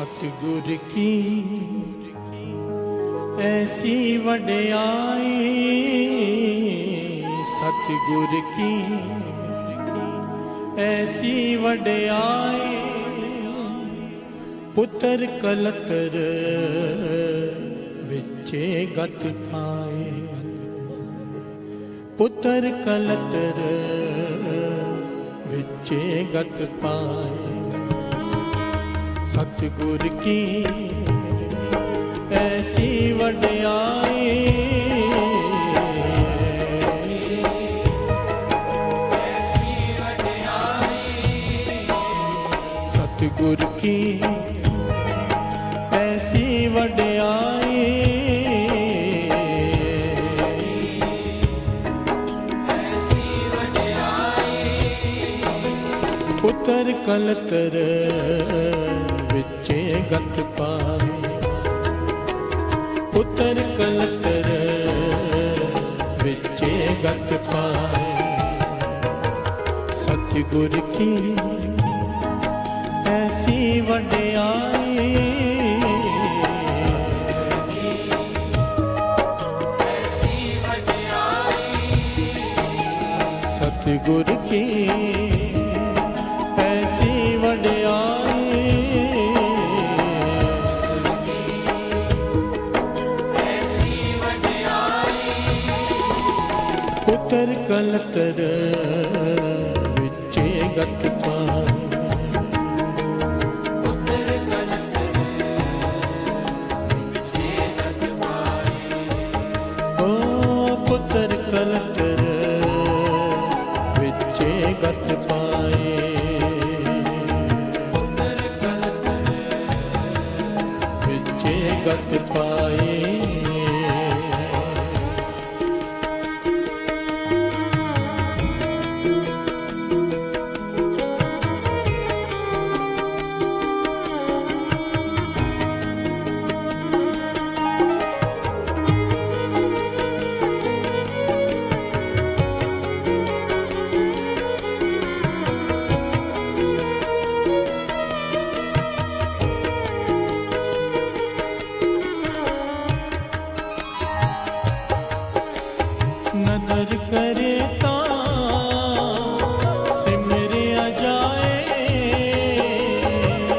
सतगुर की ऐसी वड्याई, सतगुर की ऐसी वड्याई, पुत्र कलतर विचे गत पाए, पुत्र कलतर विचे गत पाए। सतगुर की ऐसी वड्याई, सतगुर की ऐसी वड्याई, पुत्र कलतर विचे गत पाए, पुत्र कलतर विचे गत पाए। सतगुर की ऐसी वड्याई, सतगुर की ऐसी वड्याई, पुत्र कलतर विचे गत पाए, पुत्र कलतर विचे गत पाए। ओ पुत्र कलतर विचे गत पाए, पुत्र कलतर विचे गत पाए। नदर करे ता सिमरिया जाए,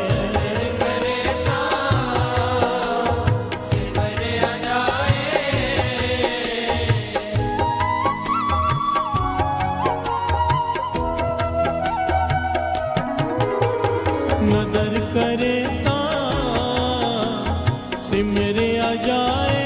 नदर करे ता सिमरिया जाए, नदर करे ता सिमरिया जाए,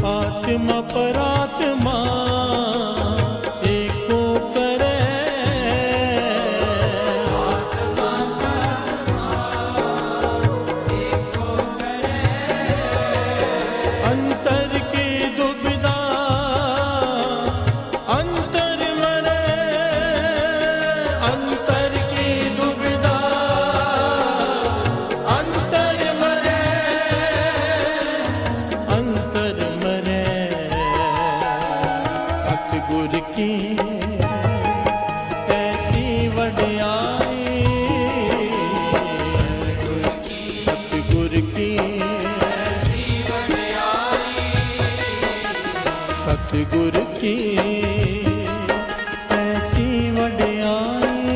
आत्मा परात्मा एको करे, आत्मा परात्मा एको करे। अंतर की दुविधा अंतर मरे, अंतर की दुविधा अंतर मरे, अंतर मरे। सतगुर की ऐसी वड्याई, सतगुर की ऐसी वड्याई, सतगुर की ऐसी वड्याई,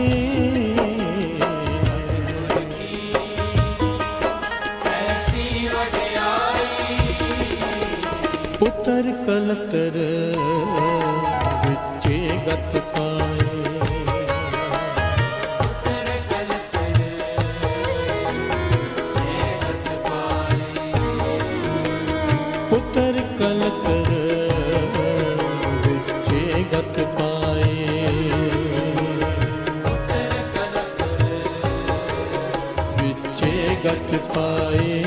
ऐसी वड्याई, पुत्र कलतर विचे गत पाए, पुत्र कलतर विचे गत पाए, पुत्र कलतर विचे गत पाए विचे गत पाए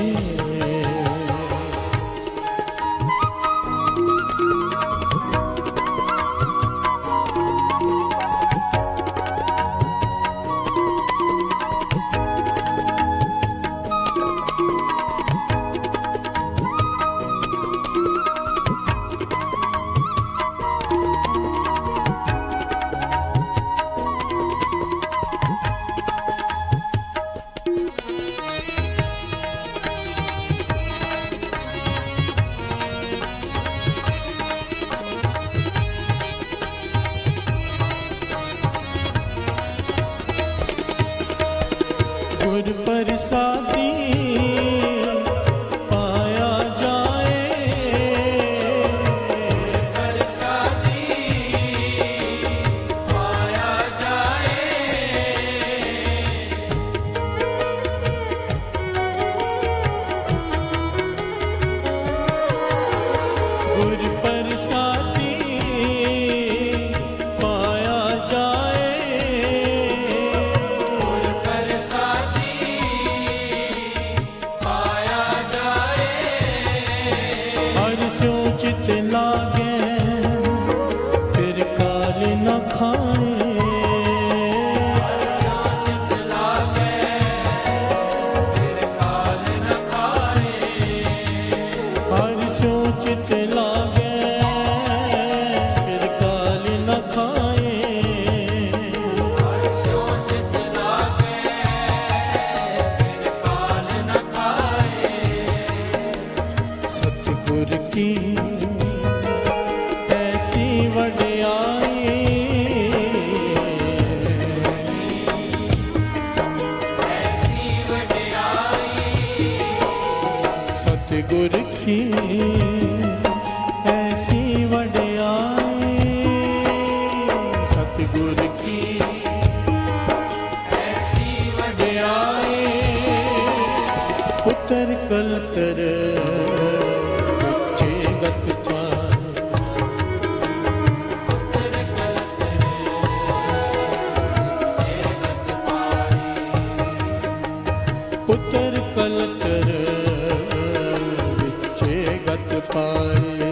गुर प्रसादी पाया जाए प्रसादी पाया जाए गुर प्रसादी पाया जाए चित लागे फिर काल न खाए चित लागे फिर काल न खाए हर सो चित लागे फिर काल न खाए हर सो चित लागे फिर काल न खाए सतगुर की सतगुर की ऐसी वड्याई सतगुर की ऐसी वड्याई पुत्र कलतर विचे गत पाए पुत्र कलतर विचे गत पाए पुत्र कलतर गत पाए पुत्र कलतर विचे गत पाए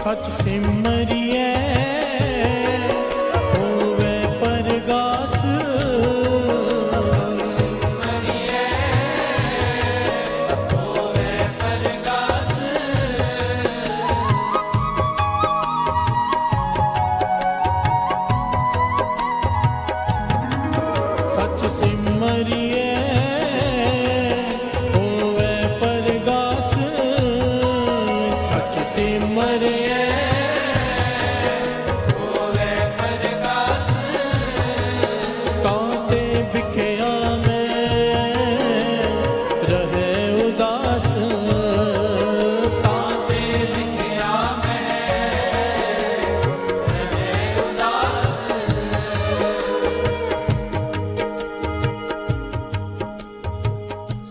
सच सिमरिए होवे परगास सच सिमरिए होवे परगास सच सिमरिए होवे परगास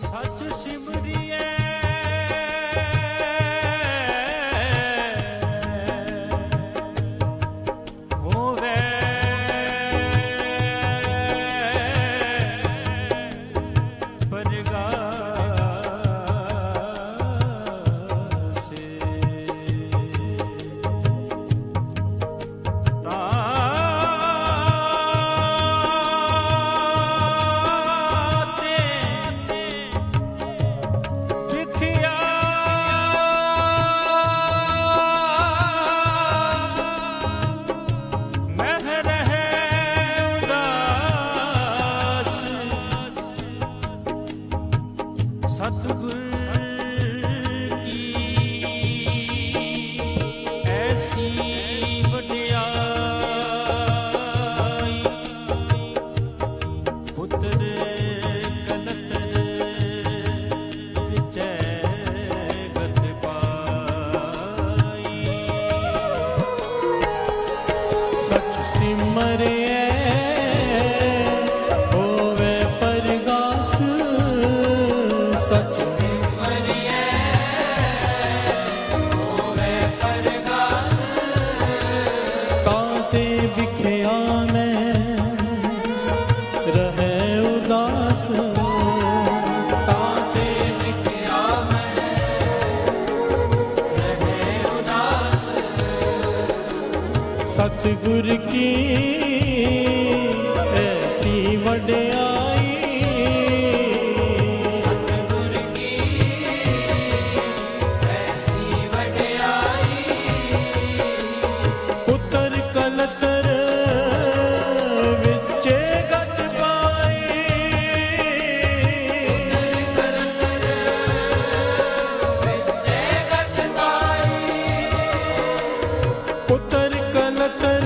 सच सिमरिए सतगुर की ऐसी वड्याई, सतगुर की ऐसी वड्याई, पुत्र कलतर विचे गत पाई, पुत्र कलतर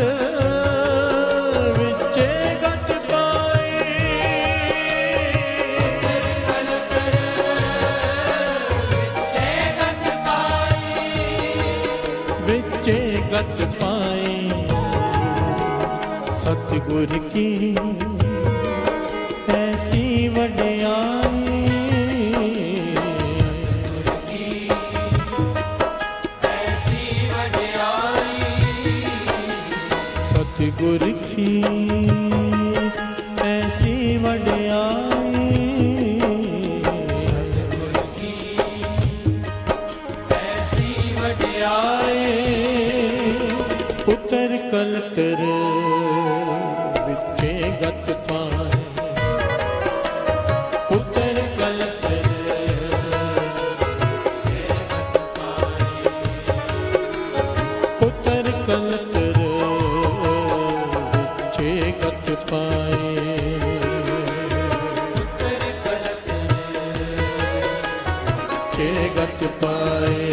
विचे गत पाई, विचे गत पाई, सतगुर की ऐसी वड्याई, ऐसी वड्याई, सतगुर की ऐसी वड्याई, ऐसी वड्याई, पुत्र कलतर विचे गत पाए, पुत्र कलतर पुत्र कलतर विचे गत पाए, विचे गत पाए।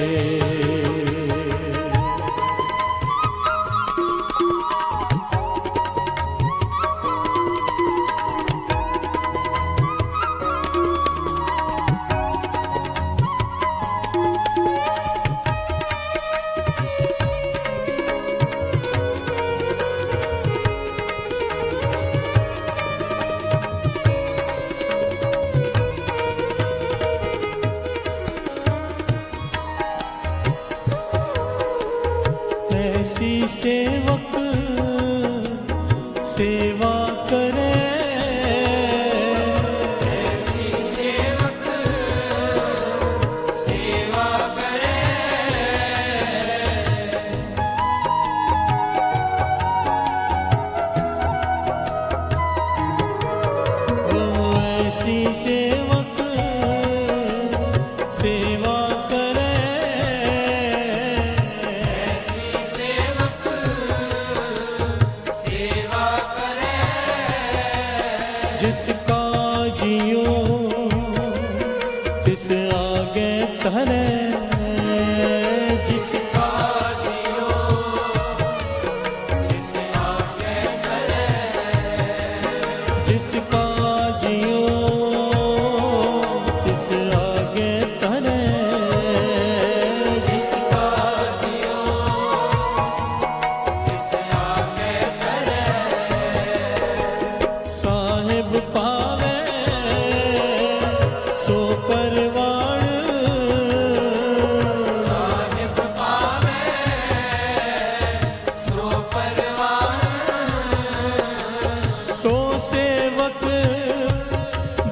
ऐसी सेवक सेवा करे, ऐसी सेवक सेवा करे, ओ ऐसी सेवक सेवा करे, ऐसी सेवक सेवा करे, जिसका जियो तिस आगे धरे, जिसका जियो जिस आगे करे, जिसका जियो तिस आगे धरे, जिसका जियो जिस आगे करे, साहिब पावे सो परवान, साहिब पावे सो परवान, सो सेवक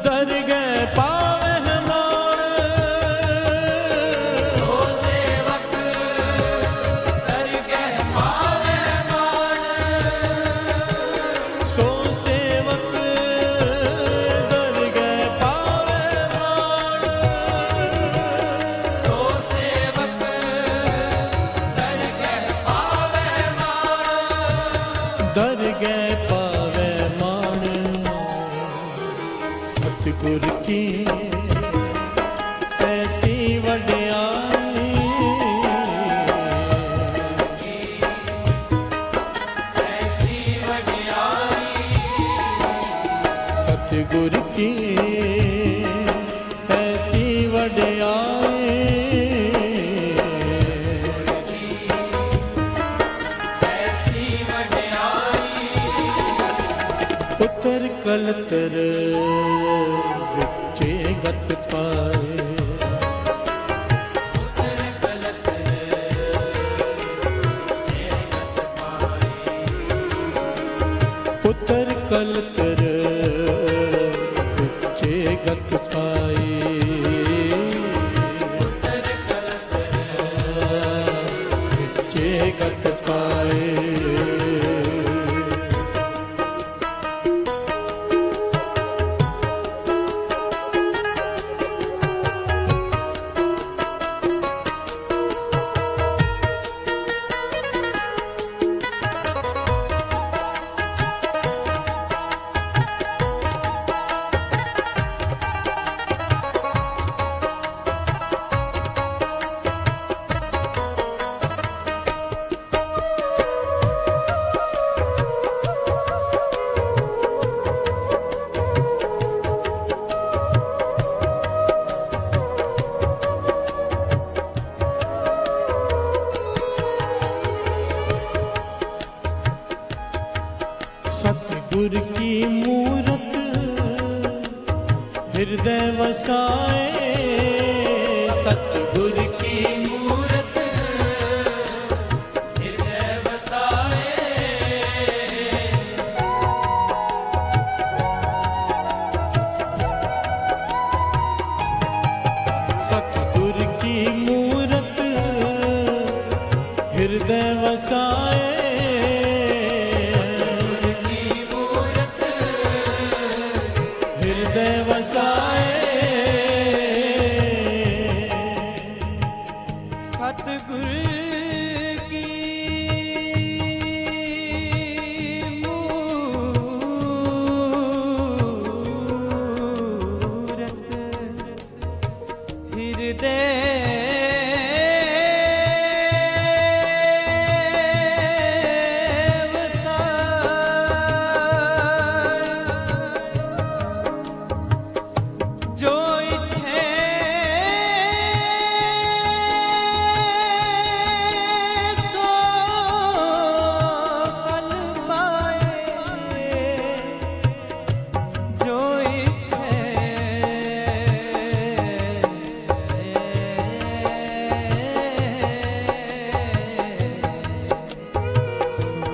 दरगह पावे मान, सो सेवक दरगह पावे मान, सो सेवक दरगह पावे मान, सो सेवक दरगह पावे मान, दरगह पावे मान, सतगुर की ऐसी वड्याई, ऐसी वड्याई, सतगुर की ऐसी वड्याई, ऐसी वड्याई, पुत्र कलतर विचे गत पाए, पुत्र कलतर से गत पाए, पुत्र कलतर विचे गत पाए, पुत्र कलतर विचे गत पाए, सतगुर की मूरत हृदय वसाए, सतगुर की मूरत हृदय बसाए। सतगुर की मूरत हृदय वसाए, हृदय वसाए। सतगुर की मूरत हृदय जो इच्छे सो फल पाए, जो इच्छे सो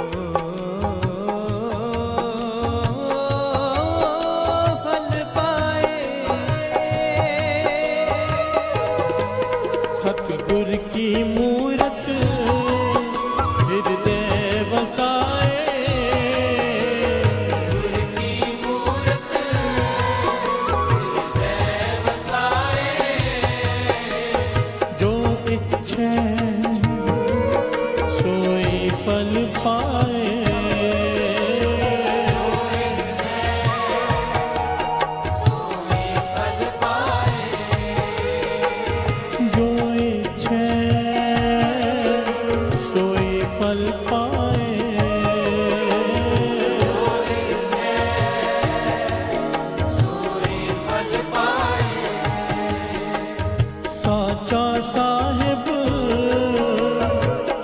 फल पाए। सतगुर की मूरत हृदय वसाए, गुर की मूरत हृदय बसाए। जो इच्छे सोई फल पाए, सोई फल पाए। जो इच्छे सोई फल पाए। सोई फल पाए। साचा साहिब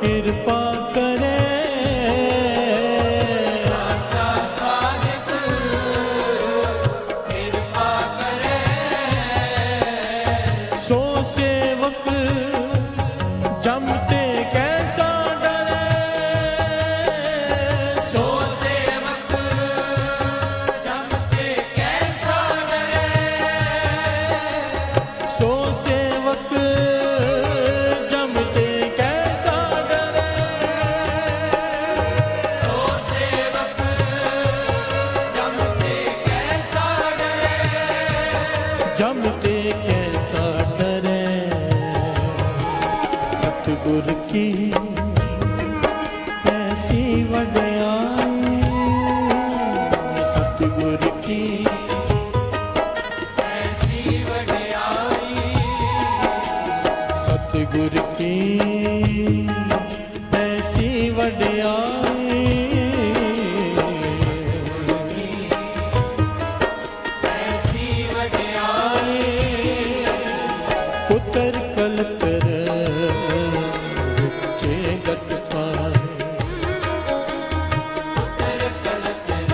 कृपा करे, साचा साहिब कृपा करे। सो सेवक जमते कैसा डरे, सो सेवक जमते कैसा डरे। सो सेवक जमते कैसा डरे, सो सेवक जमते कैसा डरे। जमते कैसा डरे। सतगुर की ऐसी वड्याई, सतगुर की ऐसी वड्याई। सतगुर की ऐसी वड्याई, ऐसी वड्याई। पुत्र कलतर विचे गत पाए, पुत्र कलतर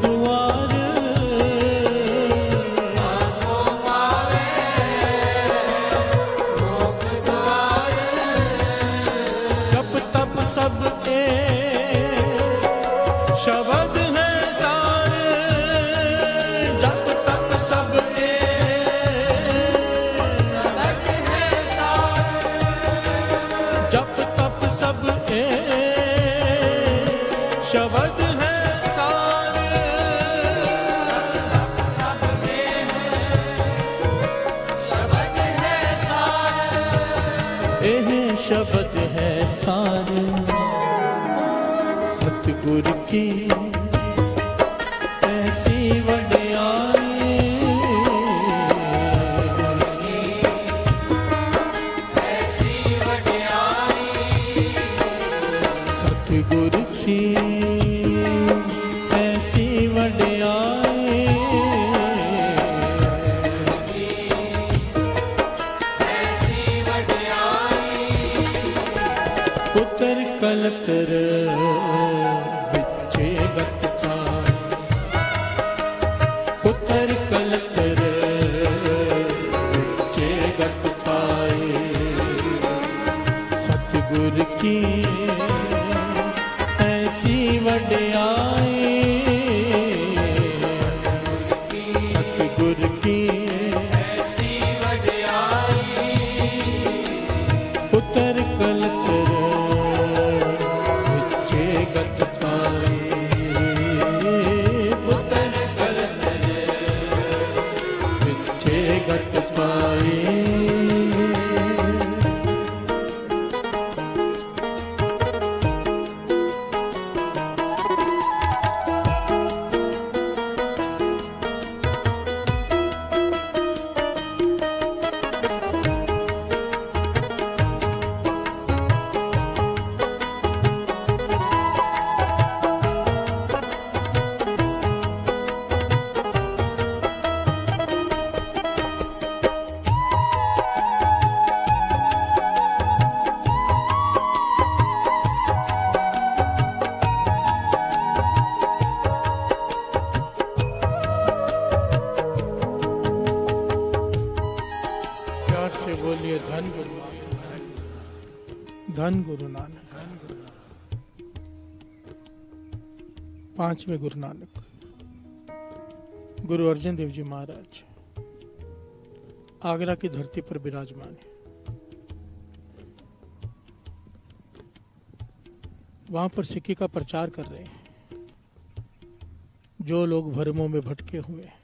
द्वार को पावे मोख द्वार जप तप सब शब्द है सार जप तप सब शब्द है सार जप तप सब शब्द है सार शब्द है सार एह शब्द है सार सतगुर की ऐसी वड्याई ऐसी वड्याई सतगुर की ऐसी वड्याई ऐसी वड्याई पुत्र कलतर विचे गत पाए पुत्र कलतर विचे गत पाए सतगुर की ऐसी वड्याई सतगुर की ऐसी वड्याई पुत्र कलतर विचे गत पाए पुत्र कलतर विचे गत पाए प्यार से बोलिए धन गुरु नानक धन गुरु नानक पांचवें गुरु नानक गुरु अर्जन देव जी महाराज आगरा की धरती पर विराजमान है। वहां पर सिक्की का प्रचार कर रहे हैं। जो लोग भरमों में भटके हुए हैं,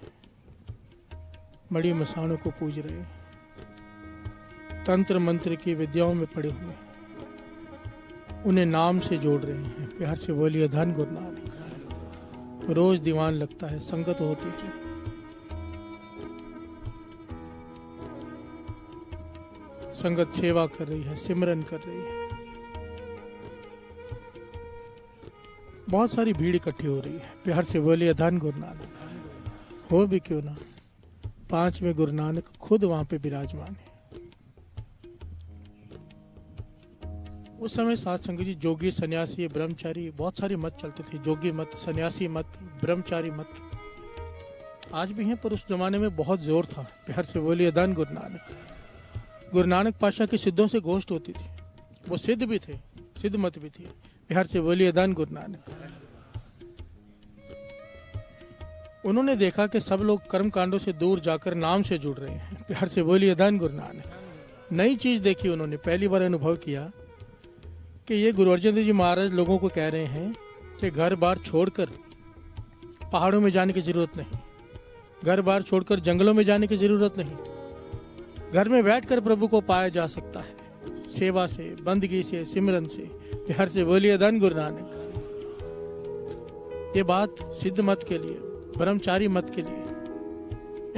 मड़ी मसाणों को पूज रहे हैं, तंत्र मंत्र की विद्याओं में पड़े हुए हैं, उन्हें नाम से जोड़ रहे हैं। प्यार से बोलिए धन गुरु नानक। रोज दीवान लगता है, संगत होती है, संगत सेवा कर रही है, सिमरन कर रही है, बहुत सारी भीड़ इकट्ठी हो रही है। प्यार से बोलिए धन गुरु नानक। हो भी क्यों ना, पांचवें गुरु नानक खुद वहां पे विराजमान है। उस समय साध संगत जी जोगी, सन्यासी, ब्रह्मचारी, बहुत सारे मत चलते थे। जोगी मत, सन्यासी मत, ब्रह्मचारी मत आज भी हैं, पर उस जमाने में बहुत जोर था। प्यार से बोलिए धन गुरु नानक। गुरु नानक पातशाह की सिद्धों से गोष्ठ होती थी, वो सिद्ध भी थे, सिद्ध मत भी थी। प्यार से बोलिए धन गुरु नानक। उन्होंने देखा कि सब लोग कर्म कांडों से दूर जाकर नाम से जुड़ रहे हैं। प्यार से बोलिए धन गुरु नानक। नई चीज देखी उन्होंने, पहली बार अनुभव किया कि ये गुरु अर्जन देव जी महाराज लोगों को कह रहे हैं कि घर बार छोड़कर पहाड़ों में जाने की जरूरत नहीं, घर बार छोड़कर जंगलों में जाने की जरूरत नहीं, घर में बैठकर प्रभु को पाया जा सकता है, सेवा से, बंदगी से, सिमरन से। प्यार से बोलिए धन गुरु नानक। ये बात सिद्ध मत के लिए, ब्रह्मचारी मत के लिए,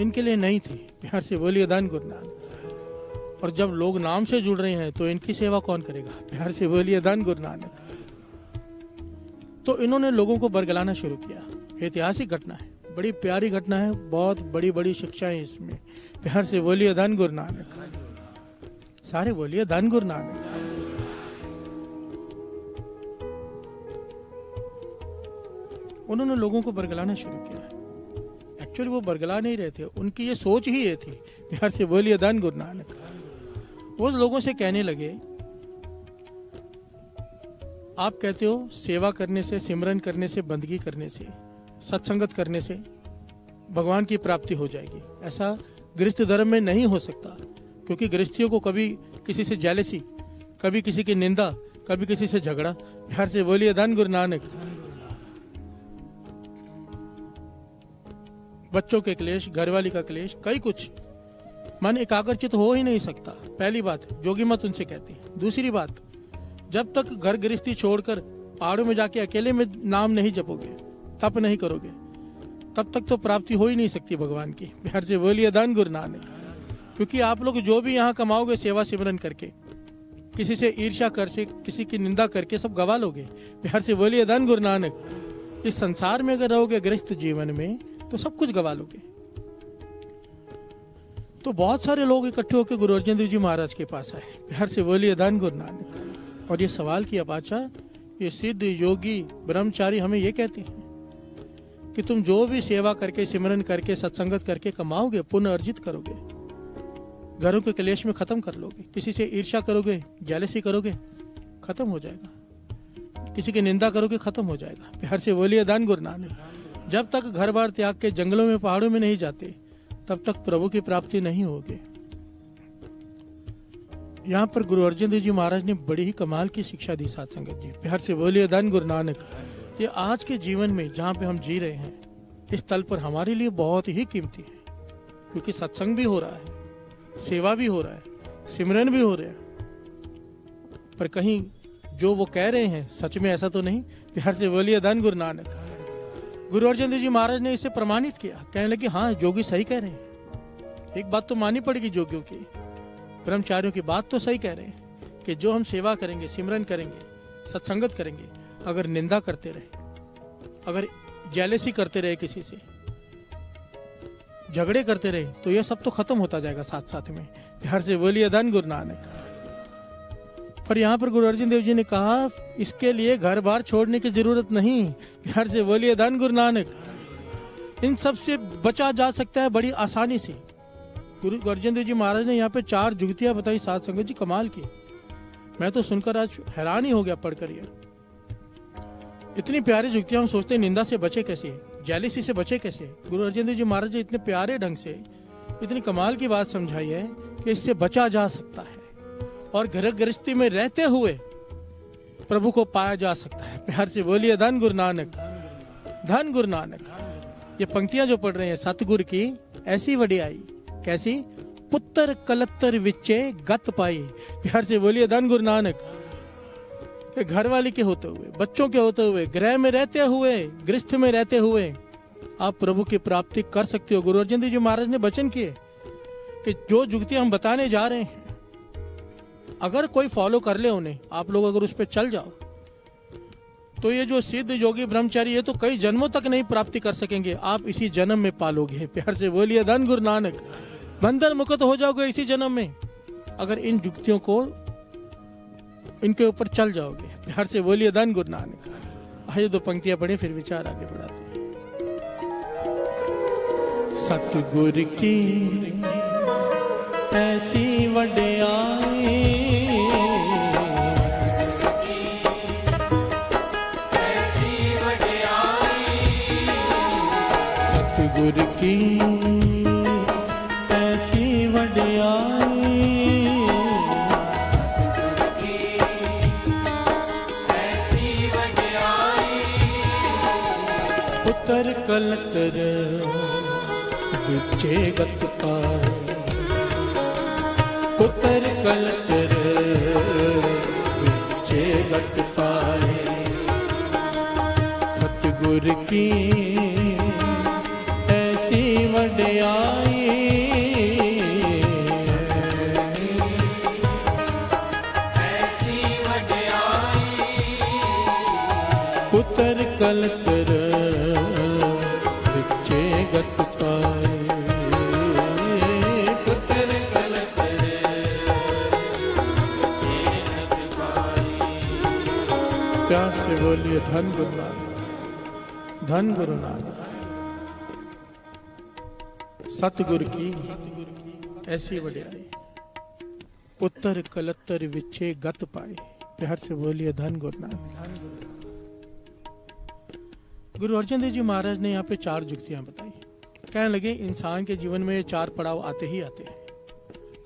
इनके लिए नहीं थी। प्यार से बोलिए धन गुरु नानक। और जब लोग नाम से जुड़ रहे हैं तो इनकी सेवा कौन करेगा? प्यार से बोलिए धन गुरु नानक। तो इन्होंने लोगों को बरगलाना शुरू किया। ऐतिहासिक घटना है, बड़ी प्यारी घटना है, बहुत बड़ी बड़ी शिक्षाएं इसमें। प्यार से बोलिए धन गुरु नानक। सारे बोलिए धन गुरु नानक। उन्होंने लोगों को बरगलाना शुरू किया। एक्चुअली वो बरगला नहीं रहे थे, उनकी ये सोच ही ये थी। प्यार से बोलिए धन गुरु नानक। वो लोगों से कहने लगे, आप कहते हो सेवा करने से, सिमरन करने से, बंदगी करने से, सत्संगत करने से भगवान की प्राप्ति हो जाएगी। ऐसा गृहस्थ धर्म में नहीं हो सकता, क्योंकि गृहस्थियों को कभी किसी से जेलसी, कभी किसी की निंदा, कभी किसी से झगड़ा। प्यार से बोलिए धन गुरु नानक। बच्चों के क्लेश, घरवाली का क्लेश, कई कुछ, मन एकाग्रचित हो ही नहीं सकता। पहली बात जोगी मत उनसे कहती है। दूसरी बात, जब तक घर गृहस्थी छोड़कर पहाड़ों में जाके अकेले में नाम नहीं जपोगे, तप नहीं करोगे, तब तक तो प्राप्ति हो ही नहीं सकती भगवान की। प्यार से बोलिए धन गुरु नानक। क्योंकि आप लोग जो भी यहाँ कमाओगे सेवा सिमरन करके, किसी से ईर्ष्या कर से, किसी की निंदा करके सब गवा लोगे। प्यार से बोलिए धन गुरु नानक। इस संसार में अगर रहोगे गृहस्थ जीवन में तो सब कुछ गवा लोगे। तो बहुत सारे लोग इकट्ठे होकर गुरु अर्जन देव जी महाराज के पास आए। प्यार से बोलिए धन गुरु नानक। और ये सवाल किया, बादशाह, ये सिद्ध योगी ब्रह्मचारी हमें ये कहते हैं कि तुम जो भी सेवा करके, सिमरन करके, सत्संगत करके कमाओगे, पुण्य अर्जित करोगे, घरों के क्लेश में खत्म कर लोगे, किसी से ईर्ष्या करोगे, जेलसी करोगे, खत्म हो जाएगा, किसी की निंदा करोगे, खत्म हो जाएगा। प्यार से बोलिए धन गुरु नानक। जब तक घर बार त्याग के जंगलों में, पहाड़ों में नहीं जाते, तब तक प्रभु की प्राप्ति नहीं होगी। यहाँ पर गुरु अर्जन देव जी महाराज ने बड़ी ही कमाल की शिक्षा दी साथ संगत जी। प्यार से बोलिए धन गुरु नानक। ये आज के जीवन में जहाँ पे हम जी रहे हैं, इस तल पर हमारे लिए बहुत ही कीमती है, क्योंकि सत्संग भी हो रहा है, सेवा भी हो रहा है, सिमरन भी हो रहा है, पर कहीं जो वो कह रहे हैं सच में ऐसा तो नहीं। प्यार से बोलिए धन गुरु नानक। गुरु अर्जन देव जी महाराज ने इसे प्रमाणित किया, कहने लगे हाँ जोगी सही कह रहे हैं। एक बात तो माननी पड़ेगी जोगियों की, ब्रह्मचारियों की बात तो सही कह रहे हैं कि जो हम सेवा करेंगे, सिमरन करेंगे, सत्संगत करेंगे, अगर निंदा करते रहे, अगर जेलसी करते रहे, किसी से झगड़े करते रहे, तो ये सब तो खत्म होता जाएगा साथ साथ में। प्यार से बोलिए धन गुरु नानक। पर यहाँ पर गुरु अर्जन देव जी ने कहा इसके लिए घर बार छोड़ने की जरूरत नहीं। प्यार से बोलिए धन गुरु नानक। इन सब से बचा जा सकता है बड़ी आसानी से। गुरु अर्जन देव जी महाराज ने यहाँ पे 4 जुगतियां बताई साथ संगत जी, कमाल की। मैं तो सुनकर आज हैरान ही हो गया पढ़कर। ये इतनी प्यारी जुगतियां, हम सोचते हैं निंदा से बचे कैसे, जेलिसी से बचे कैसे। गुरु अर्जन देव जी महाराज ने इतने प्यारे ढंग से इतनी कमाल की बात समझाई है कि इससे बचा जा सकता है और घर गृहस्थी में रहते हुए प्रभु को पाया जा सकता है। प्यार से बोलिए धन गुरु नानक। धन गुरु नानक। ये पंक्तियां जो पढ़ रहे हैं सतगुरु की, ऐसी वडियाई कैसी, पुत्र कलत्तर विच्चे गत पाई। प्यार से बोलिए धन गुरु नानक। घर वाले के होते हुए, बच्चों के होते हुए, गृह में रहते हुए, गृहस्थ में रहते हुए आप प्रभु की प्राप्ति कर सकते हो। गुरु अर्जन देव जी महाराज ने वचन किए कि जो जुगतियां हम बताने जा रहे हैं, अगर कोई फॉलो कर ले उन्हें, आप लोग अगर उस पर चल जाओ, तो ये जो सिद्ध योगी ब्रह्मचारी, ये तो कई जन्मों तक नहीं प्राप्ति कर सकेंगे, आप इसी जन्म में पालोगे। प्यार से बोलिए धन गुरु नानक। बंधन मुक्त हो जाओगे इसी जन्म में, अगर इन जुगतियों को, इनके ऊपर चल जाओगे। प्यार से बोलिए धन गुरु नानक। आइए 2 पंक्तियां पढ़े, फिर विचार आगे बढ़ाते हैं। सतगुर की ऐसी वडियाई, ऐसी वडियाई, सतगुर की ऐसी वडियाई, ऐसी वडियाई, पुत्र कलतर विचे गत पाए, पुत्र कलतर विचे गत पाए। सतगुर की ऐसी वडियाई, ऐसी वडियाई, पुत्र कलतर विचे गत पाए। पुत्र कलतर विचे गत पाई। प्यार से बोलिए धन गुरु नानक। धन गुरु नानक। सतगुर की ऐसी वड्याई, पुत्र कलत्तर विछे गत पाए। प्यार से बोलिए धन गुरु नानक। गुरु अर्जन देव जी महाराज ने यहाँ पे 4 जुक्तियां बताई। कहने लगे इंसान के जीवन में ये 4 पड़ाव आते ही आते हैं।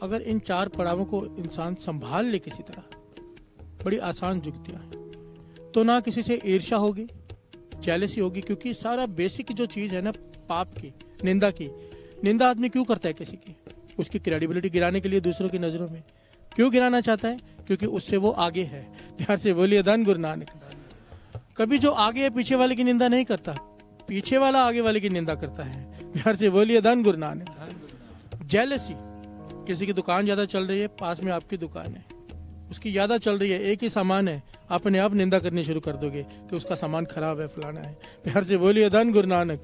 अगर इन 4 पड़ावों को इंसान संभाल ले किसी तरह, बड़ी आसान जुक्तियां हैं, तो ना किसी से ईर्ष्या होगी, जेलसी होगी, क्योंकि सारा बेसिक जो चीज है ना पाप की, निंदा की, निंदा आदमी क्यों करता है किसी की? उसकी क्रेडिबिलिटी गिराने के लिए, दूसरों की नजरों में क्यों गिराना चाहता है? क्योंकि उससे वो आगे है। प्यार से बोलिए धन गुरु नानक। कभी जो आगे है पीछे वाले की निंदा नहीं करता, पीछे वाला आगे वाले की निंदा करता है। प्यार से बोलिए धन गुरु नानक। जेलसी, किसी की दुकान ज्यादा चल रही है, पास में आपकी दुकान है, उसकी ज्यादा चल रही है, एक ही सामान है, अपने आप निंदा करनी शुरू कर दोगे कि उसका सामान खराब है, फलाना है। प्यार से बोलिए धन Guru Nanak.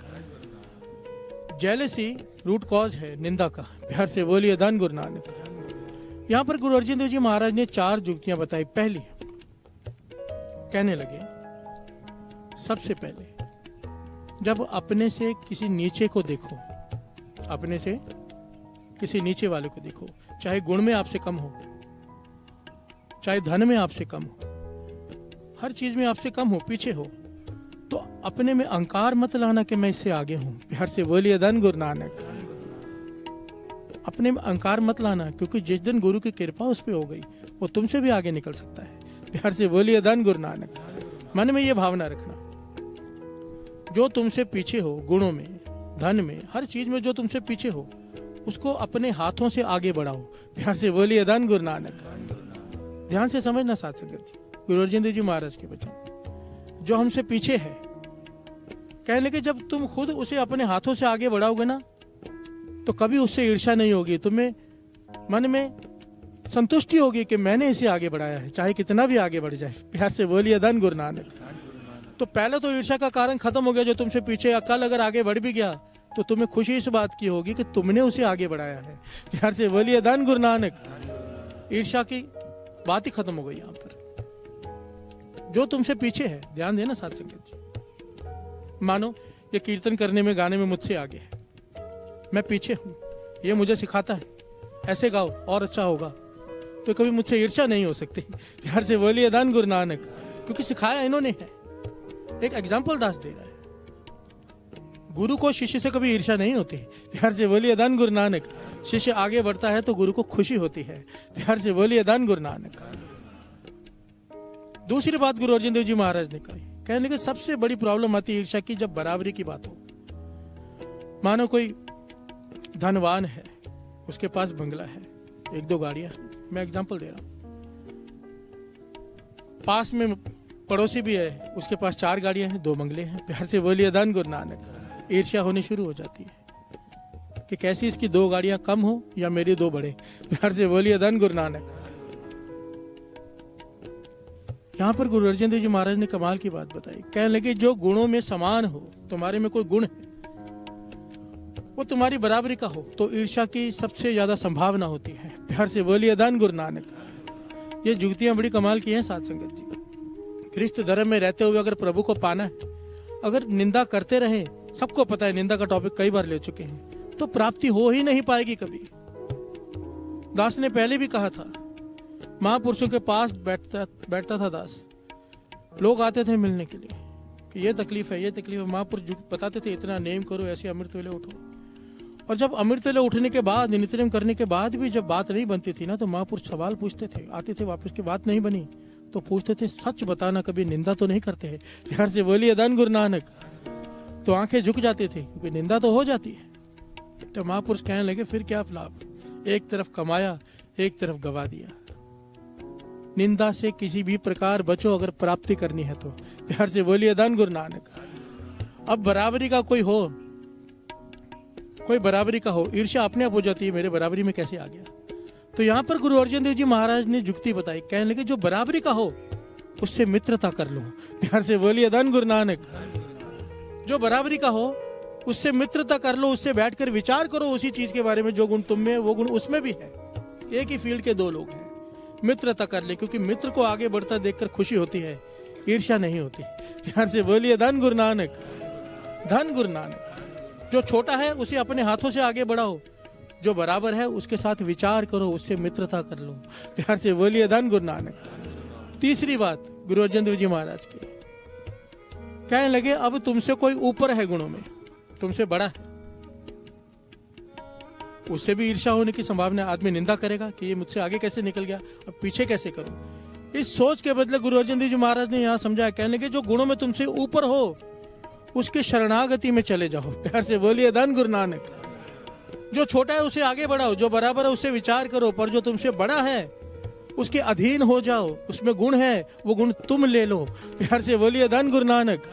Jealousy root cause है निंदा का। प्यार से बोलिए धन गुरु नानक। यहाँ पर गुरु अर्जन देव जी महाराज ने 4 जुक्तियां बताई। पहली, कहने लगे सबसे पहले जब अपने से किसी नीचे को देखो, अपने से किसी नीचे वाले को देखो, चाहे गुण में आपसे कम हो, चाहे धन में आपसे कम हो, हर चीज में आपसे कम हो, पीछे हो, तो अपने में अहंकार मत लाना कि मैं इससे आगे हूं। प्यार से बोलिए धन गुरु नानक। अपने में अहंकार मत लाना, क्योंकि जिस दिन गुरु की कृपा उस पर हो गई वो तुमसे भी आगे निकल सकता है। प्यार से बोलिए धन गुरु नानक। मन में ये भावना रखना, जो तुमसे पीछे हो, गुणों में, धन में, हर चीज में जो तुमसे पीछे हो, उसको अपने हाथों से आगे बढ़ाओ। प्यार से बोलिए धन गुरु नानक। ध्यान से समझना साथ संगत जी, गुरु अर्जन देव जी महाराज के वचन। जो हमसे पीछे है, कहने के जब तुम खुद उसे अपने हाथों से आगे बढ़ाओगे ना, तो कभी उससे ईर्ष्या नहीं होगी, तुम्हें मन में संतुष्टि होगी कि मैंने इसे आगे बढ़ाया है, चाहे कितना भी आगे बढ़ जाए। प्यार से बोलिए धन गुरु नानक। तो पहले तो ईर्ष्या का कारण खत्म हो गया जो तुमसे पीछे, कल अगर आगे बढ़ भी गया तो तुम्हें खुशी इस बात की होगी कि तुमने उसे आगे बढ़ाया है। प्यार से बोलिए धन गुरु नानक। ईर्ष्या की बात ही खत्म हो गई यहाँ पर। जो तुमसे पीछे है, ध्यान देना साथ संगत जी, मानो ये कीर्तन करने में, गाने में मुझसे आगे है, मैं पीछे हूं, ये मुझे सिखाता है ऐसे गाओ और अच्छा होगा, तो कभी मुझसे ईर्ष्या नहीं हो सकती। प्यार से बोलिए धन गुरु नानक, क्योंकि सिखाया इन्होंने है। एक एग्जाम्पल दास दे रहा है। गुरु को शिष्य से कभी ईर्ष्या नहीं होती। प्यार से बोलिए धन गुरु नानक। शिष्य आगे बढ़ता है तो गुरु को खुशी होती है। प्यार से बोलिए धन गुरु नानक। दूसरी बात गुरु अर्जन देव जी महाराज ने कही, कहने के सबसे बड़ी प्रॉब्लम आती है ईर्ष्या की जब बराबरी की बात हो। मानो कोई धनवान है, उसके पास बंगला है, 1-2 गाड़ियां, मैं एग्जांपल दे रहा हूं। पास में पड़ोसी भी है, उसके पास 4 गाड़ियां हैं, 2 बंगले हैं। प्यार से बोलिए धन गुरु नानक। ईर्ष्या होनी शुरू हो जाती है कि कैसी इसकी 2 गाड़ियां कम हो या मेरी 2 बढ़े। प्यार से बोलिए धन गुरु नानक। यहाँ पर गुरु अर्जन देव जी महाराज ने कमाल की बात बताई। कहने लगे जो गुणों में समान हो, तुम्हारे में कोई गुण है वो तुम्हारी बराबरी का हो, तो ईर्ष्या की सबसे ज्यादा संभावना होती है। प्यार से बोलिए धन गुरु नानक। ये जुक्तियां बड़ी कमाल की हैं साथ संगत जी। ख्रिस्त धर्म में रहते हुए अगर प्रभु को पाना है, अगर निंदा करते रहे, सबको पता है निंदा का टॉपिक कई बार ले चुके हैं, तो प्राप्ति हो ही नहीं पाएगी कभी। दास ने पहले भी कहा था, महापुरुषों के पास बैठता था दास, लोग आते थे मिलने के लिए कि ये तकलीफ है, ये तकलीफ है। महापुरुष बताते थे इतना नेम करो, ऐसे अमृत वेले उठो। और जब अमृत वेले उठने के बाद, नित्यनेम करने के बाद भी जब बात नहीं बनती थी ना, तो महापुरुष सवाल पूछते थे, आते थे वापस की बात नहीं बनी तो पूछते थे सच बताना, कभी निंदा तो नहीं करते हैं। प्यार से बोलिए धन गुरु नानक। तो आंखें झुक जाती थी क्योंकि निंदा तो हो जाती है। तो महापुरुष कहने लगे फिर क्या लाभ, एक तरफ कमाया, एक तरफ गवा दिया। निंदा से किसी भी प्रकार बचो अगर प्राप्ति करनी है तो। प्यार से बोलिए धन गुरु नानक। अब बराबरी का कोई हो, कोई बराबरी का हो, ईर्ष्या अपने आप हो जाती है, मेरे बराबरी में कैसे आ गया। तो यहाँ पर गुरु अर्जन देव जी महाराज ने जुक्ति बताई, कहने लगे जो बराबरी का हो उससे मित्रता कर लो। प्यार से बोलिए धन गुरु नानक। जो बराबरी का हो उससे मित्रता कर लो, उससे बैठकर विचार करो उसी चीज के बारे में, जो गुण तुम में वो गुण उसमें भी है। एक ही फील्ड के 2 लोग हैं, मित्रता कर ले, क्योंकि मित्र को आगे बढ़ता देखकर खुशी होती है, ईर्ष्या नहीं होती। प्यार से बोलिए धन गुरु नानक। धन गुरु नानक। जो छोटा है उसे अपने हाथों से आगे बढ़ाओ, जो बराबर है उसके साथ विचार करो, उससे मित्रता कर लो। प्यार से बोलिए धन गुरु नानक। तीसरी बात गुरु अर्जन देव जी महाराज की, कहने लगे अब तुमसे कोई ऊपर है गुणों में, तुमसे बड़ा है, उससे भी ईर्ष्या होने की संभावना। आदमी निंदा करेगा कि ये मुझसे आगे कैसे निकल गया, अब पीछे कैसे करूं। इस सोच के बदले गुरु अर्जन देव जी महाराज ने यहाँ समझाया, कहने लगे जो गुणों में तुमसे ऊपर हो उसके शरणागति में चले जाओ। प्यार से बोलिए धन गुरु नानक। जो छोटा है उसे आगे बढ़ाओ, जो बराबर है उससे विचार करो, पर जो तुमसे बड़ा है उसके अधीन हो जाओ, उसमें गुण है वो गुण तुम ले लो। प्यार से बोलिए धन गुरु नानक।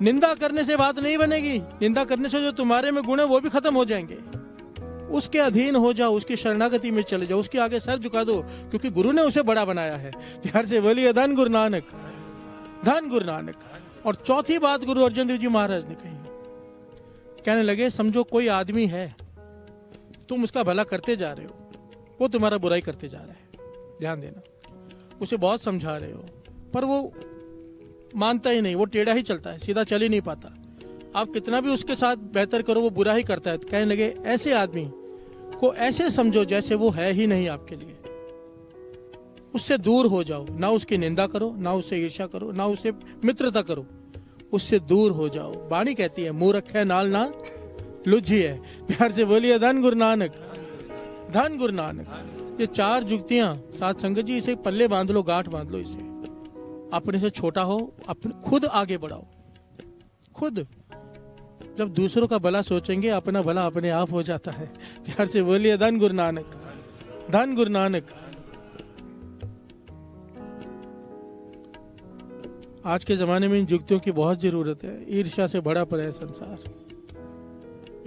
निंदा करने से बात नहीं बनेगी, निंदा करने से जो तुम्हारे में गुण है वो भी खत्म हो जाएंगे। उसके अधीन हो जाओ, उसकी शरणागति में चले जाओ, उसके आगे सर झुका दो, क्योंकि गुरु ने उसे बड़ा बनाया है। प्यार से बोलिए धन गुरु नानक, धन गुरु नानक। और चौथी बात गुरु अर्जन देव जी महाराज ने कही, कहने लगे समझो कोई आदमी है, तुम उसका भला करते जा रहे हो, वो तुम्हारा बुराई करते जा रहा है, ध्यान देना, उसे बहुत समझा रहे हो पर वो मानता ही नहीं, वो टेढ़ा ही चलता है, सीधा चल ही नहीं पाता। आप कितना भी उसके साथ बेहतर करो वो बुरा ही करता है। तो कहने लगे ऐसे आदमी को ऐसे समझो जैसे वो है ही नहीं आपके लिए, उससे दूर हो जाओ, ना उसकी निंदा करो, ना उससे ईर्ष्या करो, ना उससे मित्रता करो, उससे दूर हो जाओ। वाणी कहती है मूर्ख है नाल ना लुझी है। प्यार से बोलिए धन गुरु नानक, धन गुरु नानक। ये चार जुक्तियां साथ संगत जी, इसे पल्ले बांध लो, गांठ बांध लो इसे। अपने से छोटा हो, अपने खुद आगे बढ़ाओ। खुद जब दूसरों का भला सोचेंगे अपना भला अपने आप हो जाता है। प्यार से बोलिए धन गुरु नानक, धन गुरु नानक। आज के जमाने में इन युक्तियों की बहुत जरूरत है। ईर्ष्या से भरा पड़ा है संसार,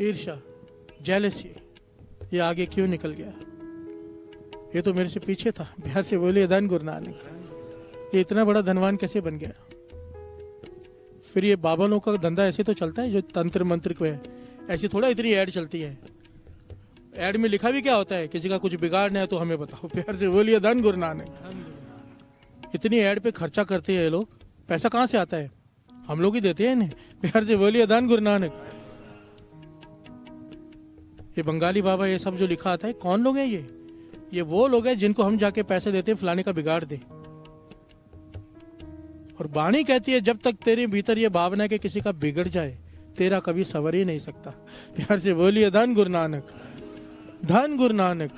ईर्ष्या, जेलसी, ये आगे क्यों निकल गया, ये तो मेरे से पीछे था। प्यार से बोलिए धन गुरु नानक। ये इतना बड़ा धनवान कैसे बन गया। फिर ये बाबा लोगों का धंधा ऐसे तो चलता है जो तंत्र मंत्र को है, ऐसी थोड़ा इतनी ऐड चलती है। ऐड में लिखा भी क्या होता है, किसी का कुछ बिगाड़ना है तो हमें बताओ। प्यार से बोलिए धन गुरु नानक। इतनी ऐड पे खर्चा करते हैं ये लोग, पैसा कहाँ से आता है, हम लोग ही देते हैं इन्हें। प्यार से बोलिए धन गुरु नानक। ये बंगाली बाबा ये सब जो लिखा आता है, कौन लोग हैं ये वो लोग हैं जिनको हम जाके पैसे देते हैं फलाने का बिगाड़ दे। और वाणी कहती है जब तक तेरे भीतर ये भावना है कि किसी का बिगड़ जाए, तेरा कभी सवर ही नहीं सकता। प्यार से बोलिए धन गुरु नानक, धन गुरु नानक,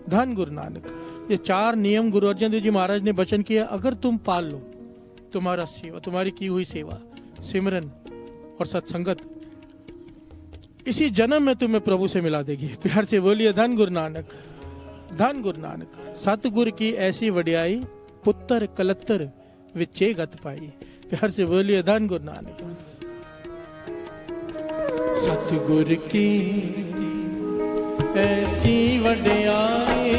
धन गुरु नानक। ये चार नियम गुरु अर्जन देव जी महाराज ने वचन किया, अगर तुम पाल लो, तुम्हारा सेवा, तुम्हारी की हुई सेवा, सिमरन और सत्संगत इसी जन्म में तुम्हें प्रभु से मिला देगी। प्यार से बोलिए धन गुरु नानक, धन गुरु नानक। सतगुरु की ऐसी वडियाई, पुत्र कलत्तर विचे गत पाई। प्यार से बोलिए धन गुरु नानक। सतगुरु की ऐसी वडियाई,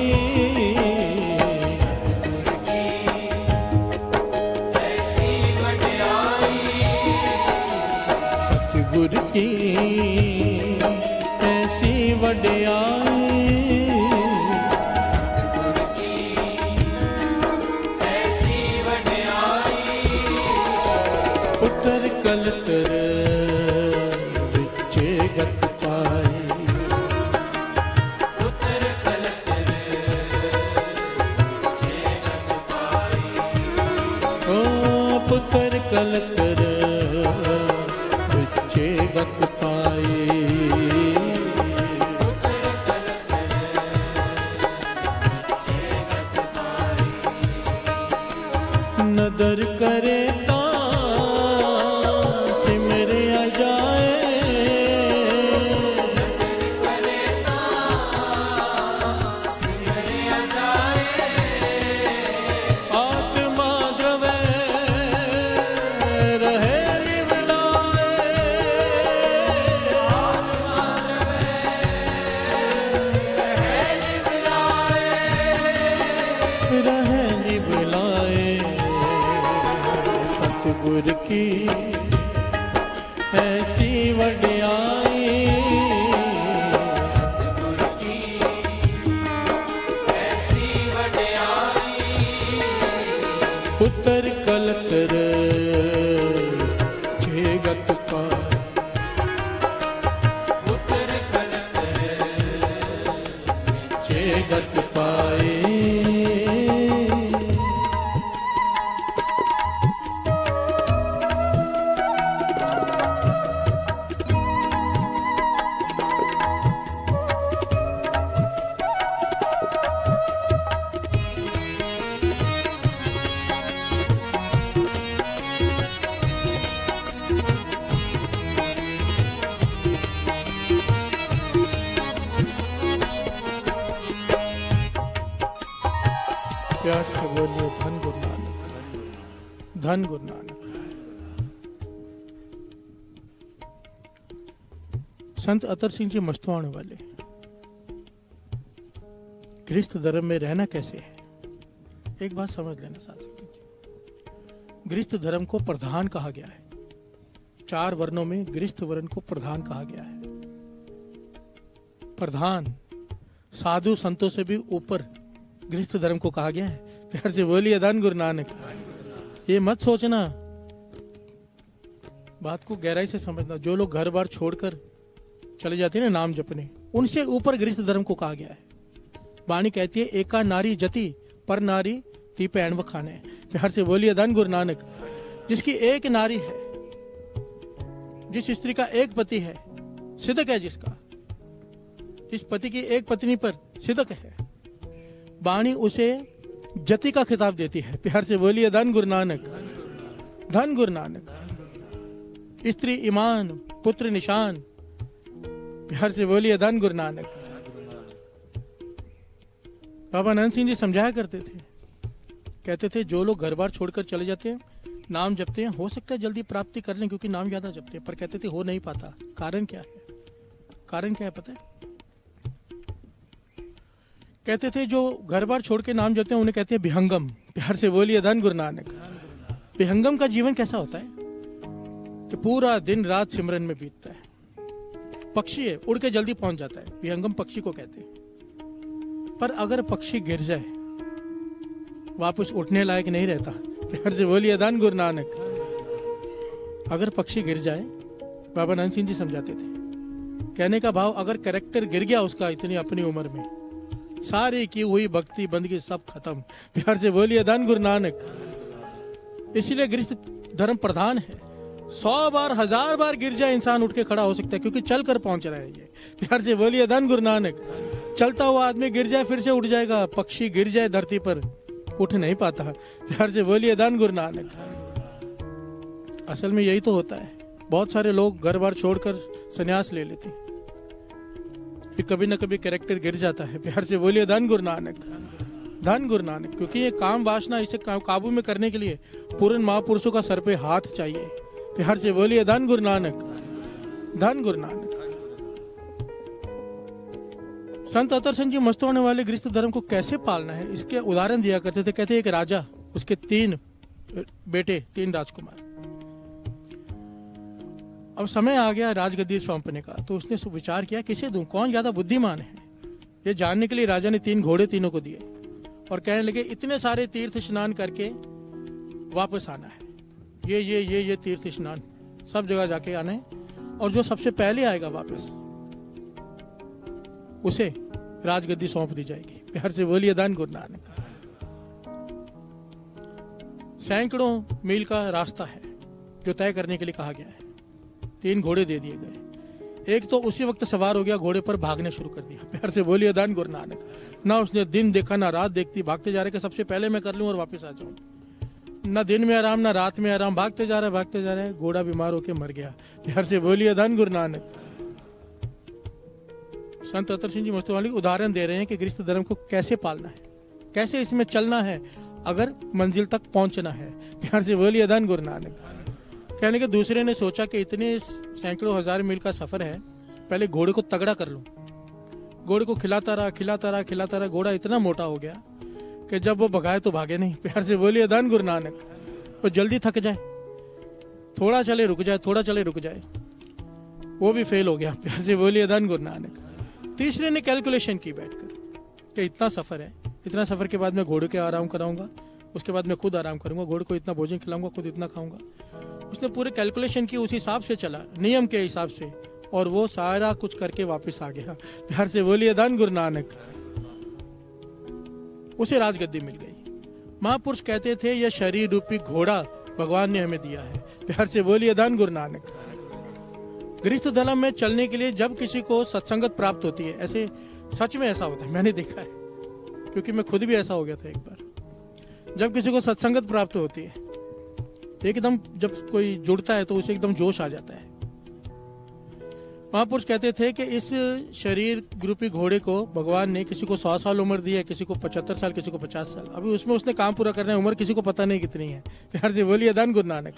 सतगुरु की ऐसी वडियाई, कलतर विचे गत पाई, पुत्र कलतर विचे गत पाई, ओ पुत्र कलतर विचे गत पाई, पुत्र कलतर विचे गत पाई, नदर करे सतगुरु की ऐसी वडियाई, सतगुरु की ऐसी वडियाई, पुत्र कलतर विचे गत पाए। पुत्र कलत्र चे गत पाए। प्यार से बोलिए धन गुरु नानक, धन गुरु नानक। संत अतर सिंह जी मस्तवाण वाले गृहस्थ धर्म में रहना कैसे है, एक बात समझ लेना साथ साथ। गृहस्थ धर्म को प्रधान कहा गया है, 4 वर्णों में गृहस्थ वर्ण को प्रधान कहा गया है। प्रधान साधु संतों से भी ऊपर गृहस्थ धर्म को कहा गया है। प्यार से बोलिए धन गुरु नानक। ये मत सोचना, बात को गहराई से समझना। जो लोग घर बार छोड़कर चले जाते हैं ना नाम जपने, उनसे ऊपर गृहस्थ धर्म को कहा गया है। वाणी कहती है एका नारी जति पर नारी ती पैण व खाने। प्यार से बोलिए धन गुरु नानक। जिसकी एक नारी है, जिस स्त्री का एक पति है, सिदक है जिसका, जिस पति की एक पत्नी पर सिदक है, वाणी उसे जति का खिताब देती है। प्यार से बोलिए धन गुरु नानक, धन गुरु नानक। स्त्री ईमान, पुत्र निशान। प्यार से बोलिए धन गुरु नानक। बाबा नंद सिंह जी समझाया करते थे, कहते थे जो लोग घर बार छोड़कर चले जाते हैं, नाम जपते हैं, हो सकता है जल्दी प्राप्ति कर लें क्योंकि नाम ज्यादा जपते हैं, पर कहते थे हो नहीं पाता। कारण क्या है? कारण क्या है पता है? कहते थे जो घर बार छोड़ के नाम जपते हैं उन्हें कहते हैं विहंगम। प्यार से बोलिए धन गुरु नानक। विहंगम का जीवन कैसा होता है कि पूरा दिन रात सिमरन में बीतता है। पक्षी है, उड़ के जल्दी पहुंच जाता है, विहंगम पक्षी को कहते हैं। पर अगर पक्षी गिर जाए, वापस उठने लायक नहीं रहता। प्यार से बोलिए धन गुरु नानक। अगर पक्षी गिर जाए, बाबा नंद सिंह जी समझाते थे, कहने का भाव अगर कैरेक्टर गिर गया उसका इतनी अपनी उम्र में, सारी की हुई भक्ति बंदगी सब खत्म। प्यार से बोलिए धन गुरु नानक। इसलिए गृहस्थ धर्म प्रधान है। 100 बार 1000 बार गिर जाए इंसान उठ के खड़ा हो सकता है क्योंकि चल कर पहुंच रहा है ये। प्यार से बोलिए धन गुरु नानक। चलता हुआ आदमी गिर जाए फिर से उठ जाएगा, पक्षी गिर जाए धरती पर उठ नहीं पाता। प्यार से बोलिए धन गुरु नानक। असल में यही तो होता है। बहुत सारे लोग घर बार छोड़कर संन्यास ले लेते हैं, फिर कभी ना कभी कैरेक्टर गिर जाता है। प्यार से बोलिए धन गुरु नानक, धन गुरु नानक। क्योंकि ये काम वासना इसे काबू में करने के लिए पूर्ण महापुरुषों का सर पे हाथ चाहिए। प्यार से बोलिए धन गुरु नानक, धन गुरु नानक। संत अतर सिंह जी मस्तवाने वाले गृहस्थ धर्म को कैसे पालना है इसके उदाहरण दिया करते थे। कहते एक राजा, उसके 3 बेटे, 3 राजकुमार। अब समय आ गया राजगद्दी सौंपने का, तो उसने विचार किया किसे दूं, कौन ज्यादा बुद्धिमान है। ये जानने के लिए राजा ने 3 घोड़े तीनों को दिए और कहने लगे इतने सारे तीर्थ स्नान करके वापस आना है। ये तीर्थ स्नान सब जगह जाके आना है, और जो सबसे पहले आएगा वापस उसे राजगद्दी सौंप दी जाएगी। प्यार से बोलिए धन गुरु नानक। सैकड़ों मील का रास्ता है जो तय करने के लिए कहा गया है। 3 घोड़े दे दिए गए। एक तो उसी वक्त सवार हो गया, घोड़े पर भागने शुरू कर दिया। प्यार से बोलिए धन गुरु नानक। ना उसने दिन देखा ना रात देखती, भागते जा रहे कि सबसे पहले मैं कर लूं और वापस आ जाऊं। ना दिन में आराम ना रात में आराम, भागते जा रहा है। घोड़ा बीमार होकर मर गया। प्यार से बोलिए धन गुरु नानक। संत अतर सिंह जी मस्तवाले उदाहरण दे रहे हैं कि गृहस्थ धर्म को कैसे पालना है, कैसे इसमें चलना है अगर मंजिल तक पहुंचना है। प्यार से बोलिए धन गुरु नानक। कहने के दूसरे ने सोचा कि इतने सैकड़ों 1000 मील का सफर है, पहले घोड़े को तगड़ा कर लूं। घोड़े को खिलाता रहा। घोड़ा इतना मोटा हो गया कि जब वो भगाए तो भागे नहीं। प्यार से बोलिए धन गुरु नानक। वो जल्दी थक जाए, थोड़ा चले रुक जाए, वो भी फेल हो गया। प्यार से बोलिए धन गुरु नानक। तीसरे ने कैलकुलेशन की बैठकर कि इतना सफर है, इतना सफर के बाद मैं घोड़े के आराम कराऊंगा, उसके बाद मैं खुद आराम करूंगा, घोड़े को इतना भोजन खिलाऊंगा, खुद इतना खाऊंगा। उसने पूरे कैलकुलेशन की, उस हिसाब से चला, नियम के हिसाब से, और वो सारा कुछ करके वापस आ गया। प्यार से बोलिए धन गुरु नानक। उसे राजगद्दी मिल गई। महापुरुष कहते थे यह शरीर रूपी घोड़ा भगवान ने हमें दिया है। प्यार से बोलिए धन गुरु नानक। गृहस्थ धर्म में चलने के लिए जब किसी को सत्संगत प्राप्त होती है, ऐसे सच में ऐसा होता है, मैंने देखा है, क्योंकि मैं खुद भी ऐसा हो गया था एक बार। जब किसी को सत्संगत प्राप्त होती है, एकदम जब कोई जुड़ता है तो उसे एकदम जोश आ जाता है। महापुरुष कहते थे कि इस शरीर रूपी घोड़े को भगवान ने किसी को 100 साल उम्र दी है, किसी को 75 साल, किसी को 50 साल। अभी उसमें उसने काम पूरा करना है, उम्र किसी को पता नहीं कितनी है। प्यार से बोलिए धन गुरु नानक।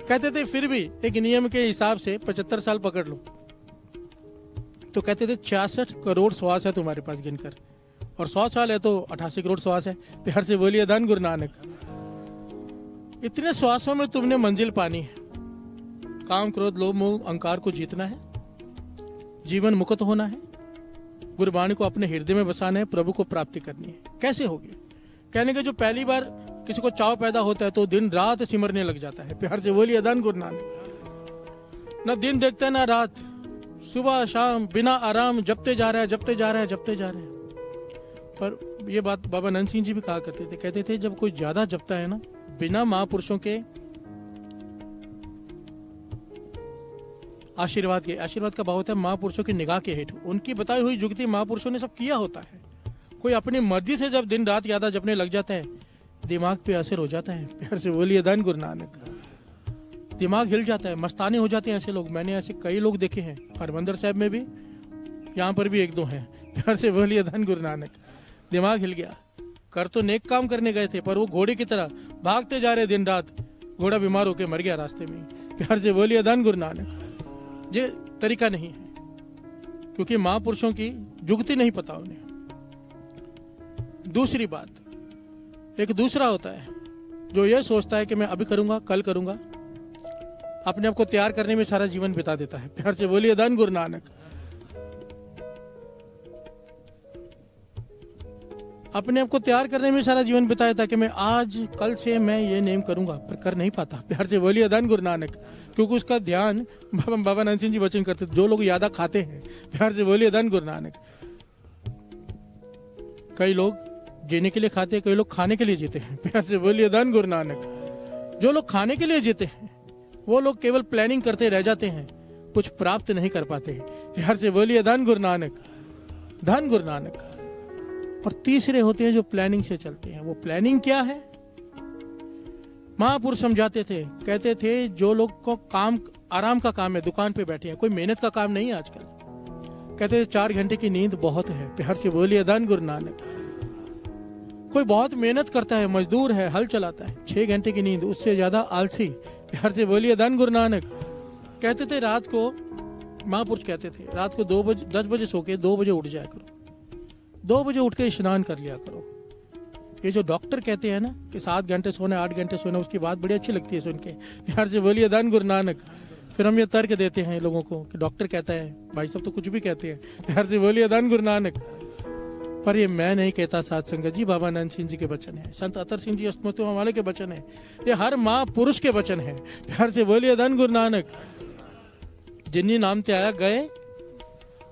कहते थे फिर भी एक नियम के हिसाब से 75 साल पकड़ लो, तो कहते थे 66 करोड़ श्वास है तुम्हारे पास गिनकर, और 100 साल है तो 88 करोड़ श्वास है। प्यार से बोलिए धन गुरु नानक। इतने श्वासों में तुमने मंजिल पानी है। काम क्रोध लोभ मोह अहंकार को जीतना है, जीवन मुक्त होना है, गुरबाणी को अपने हृदय में बसाना है, प्रभु को प्राप्ति करनी है। कैसे होगी? कहने के जो पहली बार किसी को चाव पैदा होता है तो दिन रात सिमरने लग जाता है। प्यार से बोलिए धन गुरु नानक। ना दिन देखता है ना रात, सुबह शाम बिना आराम जपते जा रहा है, जपते जा रहा है, जपते जा रहा है। पर ये बात बाबा नंद सिंह जी भी कहा करते थे, कहते थे जब कोई ज्यादा जपता है ना, बिना महापुरुषों के आशीर्वाद के, आशीर्वाद का भाव होता है महापुरुषों की निगाह के हेठ, उनकी बताई हुई जुगती महापुरुषों ने सब किया होता है। कोई अपनी मर्जी से जब दिन रात ज्यादा जपने लग जाता है, दिमाग पे असर हो जाता है। प्यार से बोलिए धन गुरु नानक। दिमाग हिल जाता है, मस्ताने हो जाते हैं ऐसे लोग। मैंने ऐसे कई लोग देखे हैं, हरमंदिर साहब में भी, यहाँ पर भी एक दो हैं। प्यार से बोलिए धन गुरु नानक। दिमाग हिल गया, कर तो नेक काम करने गए थे, पर वो घोड़े की तरह भागते जा रहे दिन रात, घोड़ा बीमार होकर मर गया रास्ते में। प्यार से बोलिए धन गुरु नानक। ये तरीका नहीं है, क्योंकि महापुरुषों की जुगती नहीं पता उन्हें। दूसरी बात, एक दूसरा होता है जो ये सोचता है कि मैं अभी करूंगा, कल करूंगा, अपने आप को तैयार करने में सारा जीवन बिता देता है। प्यार से बोलिए धन गुरु नानक। अपने आप को तैयार करने में सारा जीवन बिताया था कि मैं आज कल से मैं ये नेम करूंगा, पर कर नहीं पाता। प्यार से बोलिए धन गुरु नानक। क्योंकि उसका ध्यान, बाबा नंद सिंह जी वचन करते, जो लोग ज्यादा खाते हैं, प्यार से बोलिए धन गुरु नानक। कई लोग जीने के लिए खाते हैं, कई लोग खाने के लिए जीते हैं। प्यार से बोलिए धन गुरु नानक। जो लोग खाने के लिए जीते हैं वो लोग केवल प्लानिंग करते रह जाते हैं, कुछ प्राप्त नहीं कर पाते हैं। प्यार से बोलिए धन गुरु नानक, धन गुरु नानक। और तीसरे होते हैं जो प्लानिंग से चलते हैं। वो प्लानिंग क्या है? महापुरुष समझाते थे, कहते थे जो लोग को काम आराम का काम है, दुकान पे बैठे हैं, कोई मेहनत का काम नहीं है आजकल। कहते थे 4 घंटे की नींद बहुत है। प्यार से बोलिए धन गुरु नानक। कोई बहुत मेहनत करता है, मजदूर है, हल चलाता है, 6 घंटे की नींद, उससे ज्यादा आलसी। प्यार से बोलिए धन गुरु नानक। कहते थे रात को, महापुरुष कहते थे रात को 10 बजे सो के 2 बजे उठ जाया करो, 2 बजे उठ के स्नान कर लिया करो। ये जो डॉक्टर कहते हैं ना कि 7 घंटे सोना, 8 घंटे सोना, उसकी बात बड़ी अच्छी लगती है सुन के। प्यार से बोलिए धन गुरु नानक। फिर हम ये तर्क देते हैं लोगों को कि डॉक्टर कहता है, भाई सब तो कुछ भी कहते हैं। प्यार से बोलिए धन गुरु नानक। पर ये मैं नहीं कहता, साध संगत जी, बाबा नंद सिंह जी के वचन है, संत अतर सिंह जी अस्मृति वाले के वचन है, ये हर महापुरुष के वचन है। प्यार से बोलिए धन गुरु नानक। जिन्नी नाम ते आया गए,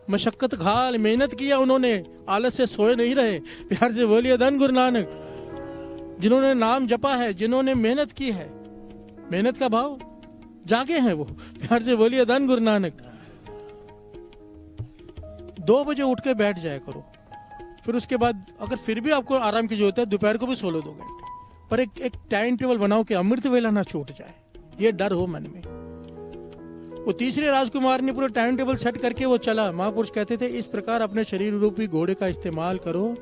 मशक्कत घाल, मेहनत किया उन्होंने, आलस से सोए नहीं रहे। प्यार से बोलिए धन गुरु नानक। जिन्होंने नाम जपा है, जिन्होंने मेहनत की है, मेहनत का भाव जागे हैं वो। प्यार से बोलिए धन गुरु नानक। 2 बजे उठ के बैठ जाया करो, फिर उसके बाद अगर फिर भी आपको आराम की जरूरत है, दोपहर को भी सो लो 2 घंटे, पर एक टाइम टेबल बनाओ कि अमृत वेला ना छूट जाए, ये डर हो मन में। वो तीसरे राजकुमार ने पूरा टाइम टेबल सेट करके वो चला। महापुरुष कहते थे इस प्रकार अपने शरीर रूपी घोड़े का इस्तेमाल करो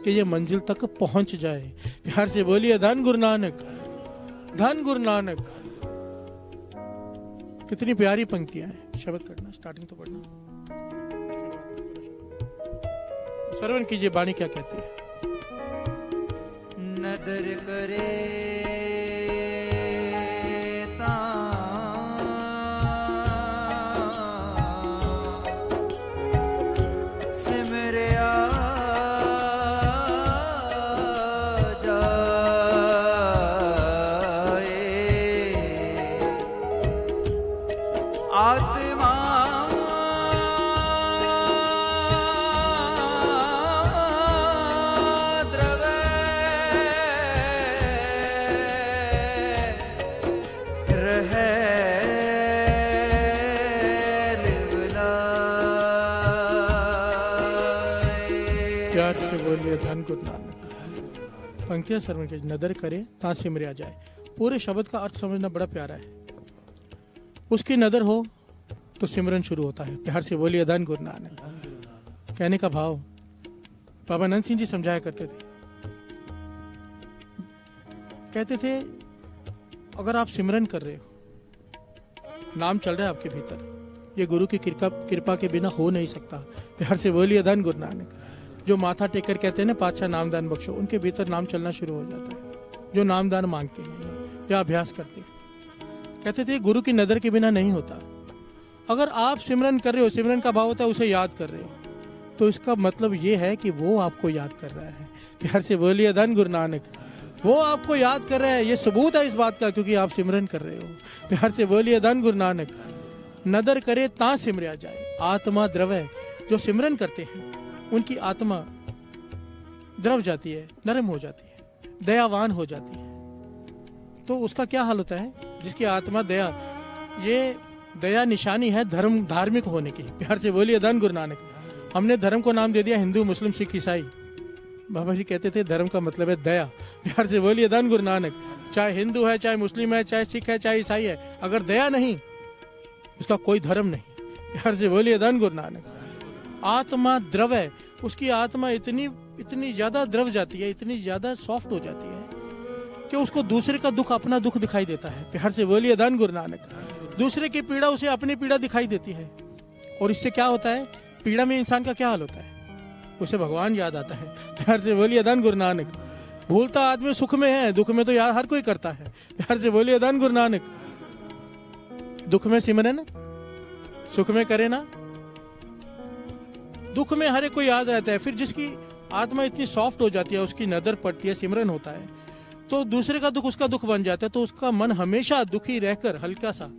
कि ये मंजिल तक पहुंच जाए। प्यार से बोलिए धन गुरु नानक, धन गुरु नानक। कितनी प्यारी पंक्तियां हैं। शब्द करना, स्टार्टिंग तो पढ़ना, श्रवण कीजिए वाणी क्या कहती है। नदर करे आत्मा द्रवे रहे प्यार से बोलिए धन गुरु नानक। पंक्तियां श्रवण की नदर करे ता सिमरिया जाए। पूरे शब्द का अर्थ समझना बड़ा प्यारा है। उसकी नदर हो तो सिमरन शुरू होता है। प्यार से बोलिए धन गुरु नानक। कहने का भाव बाबा नंद सिंह जी समझाया करते थे। कहते थे अगर आप सिमरन कर रहे हो, नाम चल रहा है आपके भीतर, ये गुरु की कृपा के बिना हो नहीं सकता। प्यार से बोलिए धन गुरु नानक। जो माथा टेक कर कहते हैं ना पातशाह नामदान बख्शो, उनके भीतर नाम चलना शुरू हो जाता है। जो नामदान मांगते हैं या अभ्यास करते हैं, कहते थे गुरु की नज़र के बिना नहीं होता। अगर आप सिमरन कर रहे हो, सिमरन का भाव होता है उसे याद कर रहे हो, तो इसका मतलब ये है कि वो आपको याद कर रहा है। प्यार से बोलिए धन गुरु नानक। वो आपको याद कर रहा है, ये सबूत है इस बात का, क्योंकि आप सिमरन कर रहे हो। प्यार से बोलिए धन गुरु नानक। नदर करे ता सिमरिया जाए। आत्मा द्रव है। जो सिमरन करते हैं उनकी आत्मा द्रव जाती है, नरम हो जाती है, दयावान हो जाती है। तो उसका क्या हाल होता है? जिसकी आत्मा दया, ये दया निशानी है धर्म धार्मिक होने की। प्यार से बोलिए धन गुरु नानक। हमने धर्म को नाम दे दिया हिंदू, मुस्लिम, सिख, ईसाई। बाबा जी कहते थे धर्म का मतलब है दया। प्यार से बोलिए धन गुरु नानक। चाहे हिंदू है, चाहे मुस्लिम है, चाहे सिख है, चाहे ईसाई है, अगर दया नहीं उसका कोई धर्म नहीं। प्यार से बोलिए धन गुरु नानक। आत्मा द्रव है। उसकी आत्मा इतनी ज्यादा द्रव जाती है, इतनी ज्यादा सॉफ्ट हो जाती है कि उसको दूसरे का दुख अपना दुख दिखाई देता है। प्यार से बोलिए धन गुरु नानक। दूसरे की पीड़ा उसे अपनी पीड़ा दिखाई देती है। और इससे क्या होता है? पीड़ा में इंसान का क्या हाल होता है? उसे भगवान याद आता है। प्यार से बोलिए धन गुरु नानक। भूलता आदमी सुख में है, दुख में तो याद हर कोई करता है। प्यार से बोलिए धन गुरु नानक। दुख में सिमरन, सुख में करे ना। दुख में हर एक को याद रहता है। फिर जिसकी आत्मा इतनी सॉफ्ट हो जाती है, उसकी नजर पड़ती है, सिमरन होता है, तो दूसरे का दुख उसका दुख बन जाता है। तो उसका मन हमेशा दुखी रहकर हल्का सा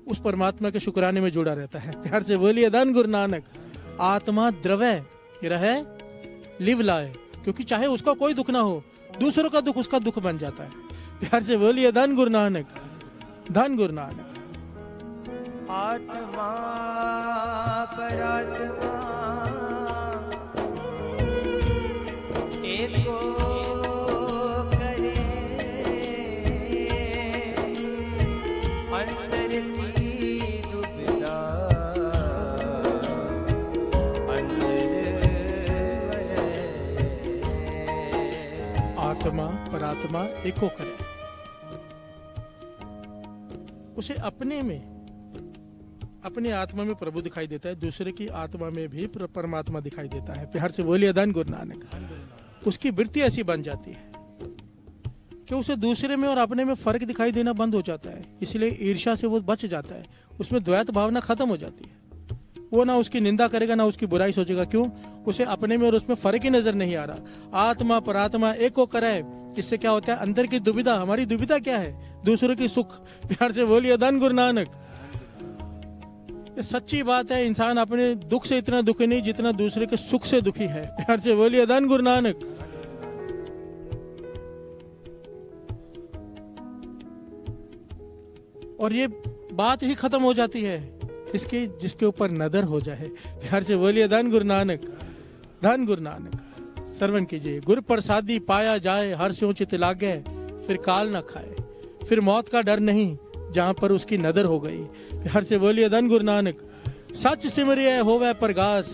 उस परमात्मा के शुक्राने में जुड़ा रहता है। प्यार से बोलिए धन गुरु नानक। आत्मा द्रवय रहे लिव लाए, क्योंकि चाहे उसका कोई दुख ना हो, दूसरों का दुख उसका दुख बन जाता है। प्यार से बोलिए धन गुरु नानक। धन गुरु नानक। आत्मा परात्मा एको करे अंतर की दुविधा आत्मा परात्मा एको करे। उसे अपने में, अपनी आत्मा में प्रभु दिखाई देता है, दूसरे की आत्मा में भी परमात्मा दिखाई देता है। प्यार से बोलिए धन गुरु नानक। उसकी वृत्ति ऐसी बन जाती है कि उसे दूसरे में और अपने में फर्क दिखाई देना बंद हो जाता है। इसलिए ईर्ष्या से वो बच जाता है। उसमें द्वैत भावना खत्म हो जाती है। वो ना उसकी निंदा करेगा, ना उसकी बुराई सोचेगा। क्यों? उसे अपने में और उसमें फर्क ही नजर नहीं आ रहा। आत्मा परात्मा एक को करे। इससे क्या होता है? अंदर की दुविधा, हमारी दुविधा क्या है? दूसरों की सुख। प्यार से बोलिए धन गुरु नानक। ये सच्ची बात है। इंसान अपने दुख से इतना दुखी नहीं जितना दूसरे के सुख से दुखी है। प्यार से बोलिए धन गुरु नानक। और ये बात ही खत्म हो जाती है इसके जिसके ऊपर नदर हो जाए। प्यार से बोलिए धन गुरु नानक। धन गुरु नानक। श्रवण कीजिए। गुरु प्रसादी पाया जाए, हर स्यों चित लागे, फिर काल न खाए, फिर मौत का डर नहीं, जहां पर उसकी नदर हो गई। प्यार से बोलिए धन गुरु नानक। सच सिमरिय होवे प्रकाश।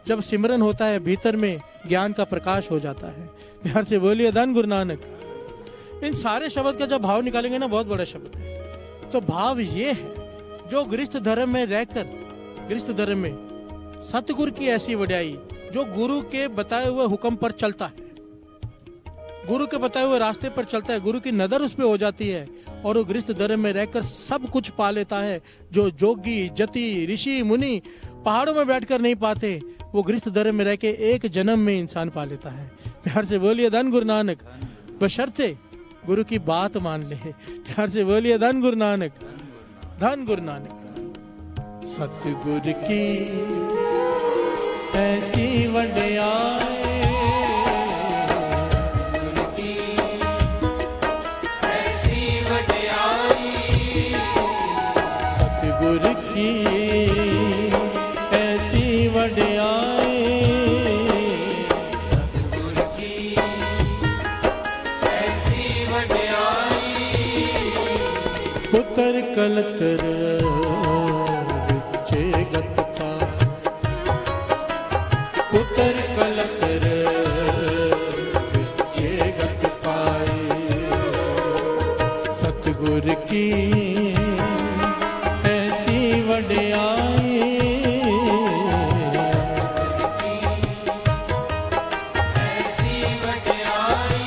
जब सिमरन होता है भीतर में ज्ञान का प्रकाश हो जाता है। प्यार से बोलिए धन गुरु नानक। इन सारे शब्द का जब भाव निकालेंगे ना, बहुत बड़ा शब्द है। तो भाव ये है, जो गृहस्थ धर्म में रहकर, गृहस्थ धर्म में सतगुरु की ऐसी वड्याई, जो गुरु के बताए हुए हुक्म पर चलता है, गुरु के बताए हुए रास्ते पर चलता है, गुरु की नजर उस पे हो जाती है और वो गृहस्थ धर्म में रहकर सब कुछ पा लेता है। जो जोगी, जति, ऋषि, मुनि पहाड़ों में बैठकर नहीं पाते, वो गृहस्थ धर्म में रह के एक जन्म में इंसान पा लेता है। प्यार से बोलिए धन गुरु नानक। बशर्ते गुरु की बात मान ले। प्यार से बोलिए धन गुरु नानक। धन गुरु नानक। सतगुर की ऐसी वड्याई, सतगुर की ऐसी वड्याई, सतगुर की ऐसी वड्याई, पुत्र कलतर विचे गत पा, पुत्र कलतर विचे गत पाए, सतगुर की ऐसी वड्याई, ऐसी वड्याई,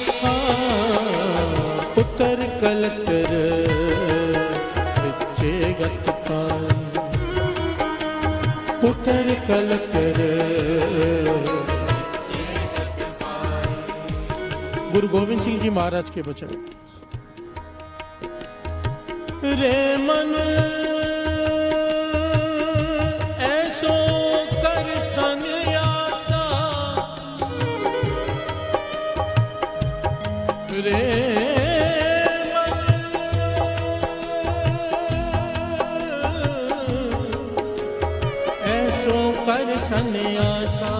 पुत्र कलतर विचे गत पाए, पुत्र कलतर। गुरु गोविंद सिंह जी महाराज के वचन। रे मन ऐसो कर संन्यासा, रे मन ऐसो कर संन्यासा,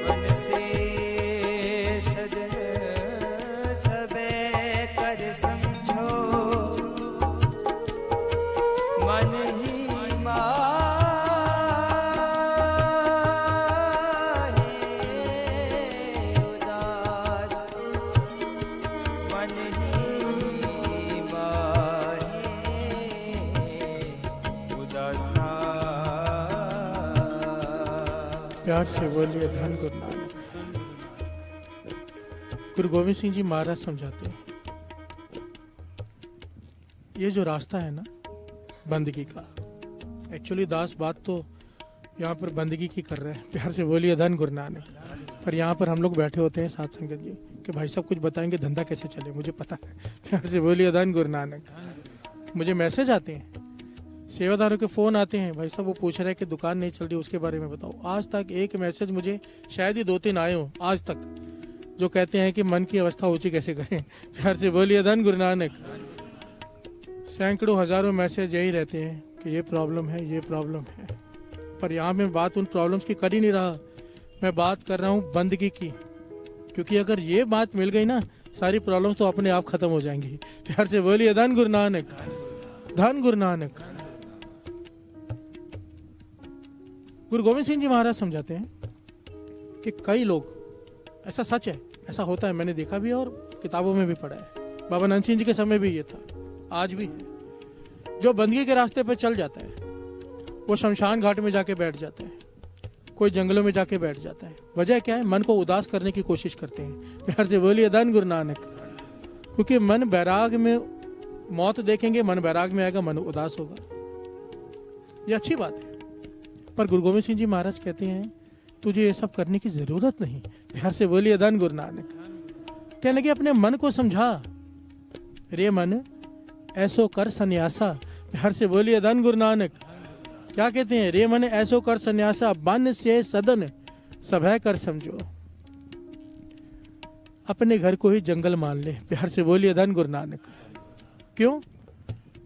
मन से सजन सबे कर समझो, मन ही माहे उदास, मन ही माहे उदासा। प्यार से बोलिए धन गुरु नानक। गुरु गोविंद सिंह जी महाराज समझाते हैं, ये जो रास्ता है ना बंदगी का, एक्चुअली दास बात तो यहाँ पर बंदगी की कर रहे हैं, प्यार से बोलिए धन गुरु नानक। पर यहाँ पर हम लोग बैठे होते हैं साथ संगत जी कि भाई साहब कुछ बताएंगे धंधा कैसे चले, मुझे पता है, प्यार से बोलिए धन गुरु नानक। मुझे मैसेज आते हैं, सेवादारों के फ़ोन आते हैं, भाई साहब वो पूछ रहे हैं कि दुकान नहीं चल रही उसके बारे में बताओ। आज तक एक मैसेज मुझे शायद ही 2-3 आए हो आज तक, जो कहते हैं कि मन की अवस्था ऊंची कैसे करें, प्यार से बोलिए धन गुरु नानक। सैकड़ों हजारों मैसेज यही रहते हैं कि ये प्रॉब्लम है, ये प्रॉब्लम है। पर यहाँ मैं बात उन प्रॉब्लम्स की कर ही नहीं रहा, मैं बात कर रहा हूँ बंदगी की, क्योंकि अगर ये बात मिल गई ना सारी प्रॉब्लम्स तो अपने आप खत्म हो जाएंगी। प्यार से बोलिए धन गुरु नानक, धन गुरु नानक। गुरु गोविंद सिंह जी महाराज समझाते हैं कि कई लोग, ऐसा सच है, ऐसा होता है, मैंने देखा भी और किताबों में भी पढ़ा है, बाबा नंद सिंह जी के समय भी ये था, आज भी है। जो बंदगी के रास्ते पर चल जाता है वो शमशान घाट में जाके बैठ जाता है, कोई जंगलों में जाके बैठ जाता है। वजह क्या है? मन को उदास करने की कोशिश करते हैं। प्यार से बोलिए धन गुरु नानक। क्योंकि मन बैराग में, मौत देखेंगे मन बैराग में आएगा, मन उदास होगा, ये अच्छी बात है। पर गुरु गोविंद सिंह जी महाराज कहते हैं तुझे ये सब करने की जरूरत नहीं। प्यार से बोलिए धन गुरु नानक। कहने लगे अपने मन को समझा, रे मन ऐसो कर सन्यासा। प्यार से बोलिए धन गुरु नानक। क्या कहते हैं? रे मन ऐसो कर सन्यासा, बन से सदन सभय कर समझो। अपने घर को ही जंगल मान ले। प्यार से बोलिए धन गुरु नानक। क्यों?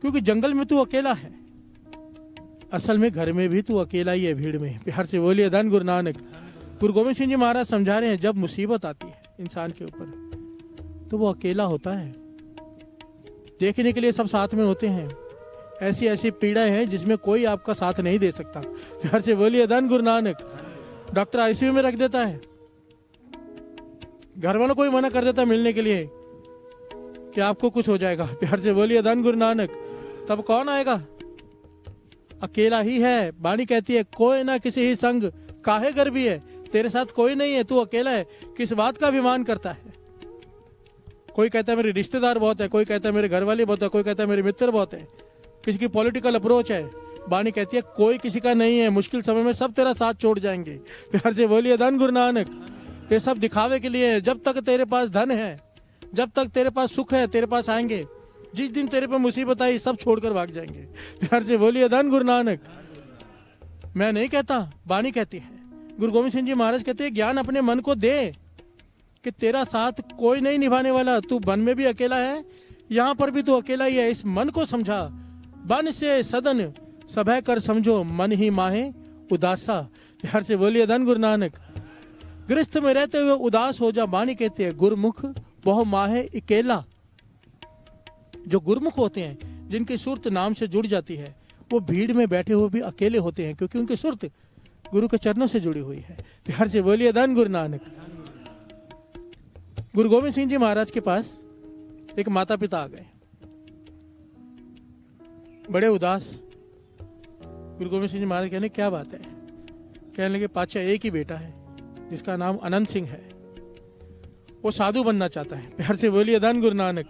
क्योंकि जंगल में तू अकेला है, असल में घर में भी तू अकेला ही है, भीड़ में। प्यार से बोलिए धन गुरु नानक। गुरु गोविंद सिंह जी महाराज समझा रहे हैं, जब मुसीबत आती है इंसान के ऊपर तो वो अकेला होता है, देखने के लिए सब साथ में होते हैं। ऐसी ऐसी पीड़ाएं हैं जिसमें कोई आपका साथ नहीं दे सकता। प्यार से बोलिए धन गुरु नानक। डॉक्टर आईसीयू में रख देता है, घर वालों को ही मना कर देता है मिलने के लिए कि आपको कुछ हो जाएगा। प्यार से बोलिए धन गुरु नानक। तब कौन आएगा? अकेला ही है। वाणी कहती है कोई ना किसी ही संग काहे गर्भी है। तेरे साथ कोई नहीं है, तू अकेला है, किस बात का अभिमान करता है? कोई कहता है मेरे रिश्तेदार बहुत है, कोई कहता है मेरे घर वाले बहुत है, कोई कहता है मेरे मित्र बहुत है, किसी की पॉलिटिकल अप्रोच है। वाणी कहती है कोई किसी का नहीं है, मुश्किल समय में सब तेरा साथ छोड़ जाएंगे। प्यार से बोलिए धन गुरु नानक। ये सब दिखावे के लिए है। जब तक तेरे पास धन है, जब तक तेरे पास सुख है, तेरे पास आएंगे, जिस दिन तेरे पे मुसीबत आई सब छोड़कर भाग जाएंगे। प्यार से बोलिए धन गुरु नानक। मैं नहीं कहता, वाणी कहती है। गुरु गोविंद सिंह जी महाराज कहते हैं ज्ञान अपने मन को दे कि तेरा साथ कोई नहीं निभाने वाला, तू वन में भी अकेला है, यहाँ पर भी तू अकेला ही है। इस मन को समझा, वन से सदन सभय कर समझो, मन ही माहे उदासा। प्यार से बोलिए धन गुरु नानक। गृहस्थ में रहते हुए उदास हो जा, वाणी कहते हैं गुरमुख बहु माहे अकेला। जो गुरमुख होते हैं, जिनकी सुरत नाम से जुड़ जाती है, वो भीड़ में बैठे हुए भी अकेले होते हैं, क्योंकि उनकी सुरत गुरु के चरणों से जुड़ी हुई है। प्यार से बोलिए धन गुरु नानक। गुरु गोविंद सिंह जी महाराज के पास एक माता पिता आ गए, बड़े उदास। गुरु गोविंद सिंह जी महाराज कहने क्या बात है? कहने लगे पाचा एक ही बेटा है जिसका नाम अनंत सिंह है, वो साधु बनना चाहता है। प्यार से बोलिए धन गुरु नानक।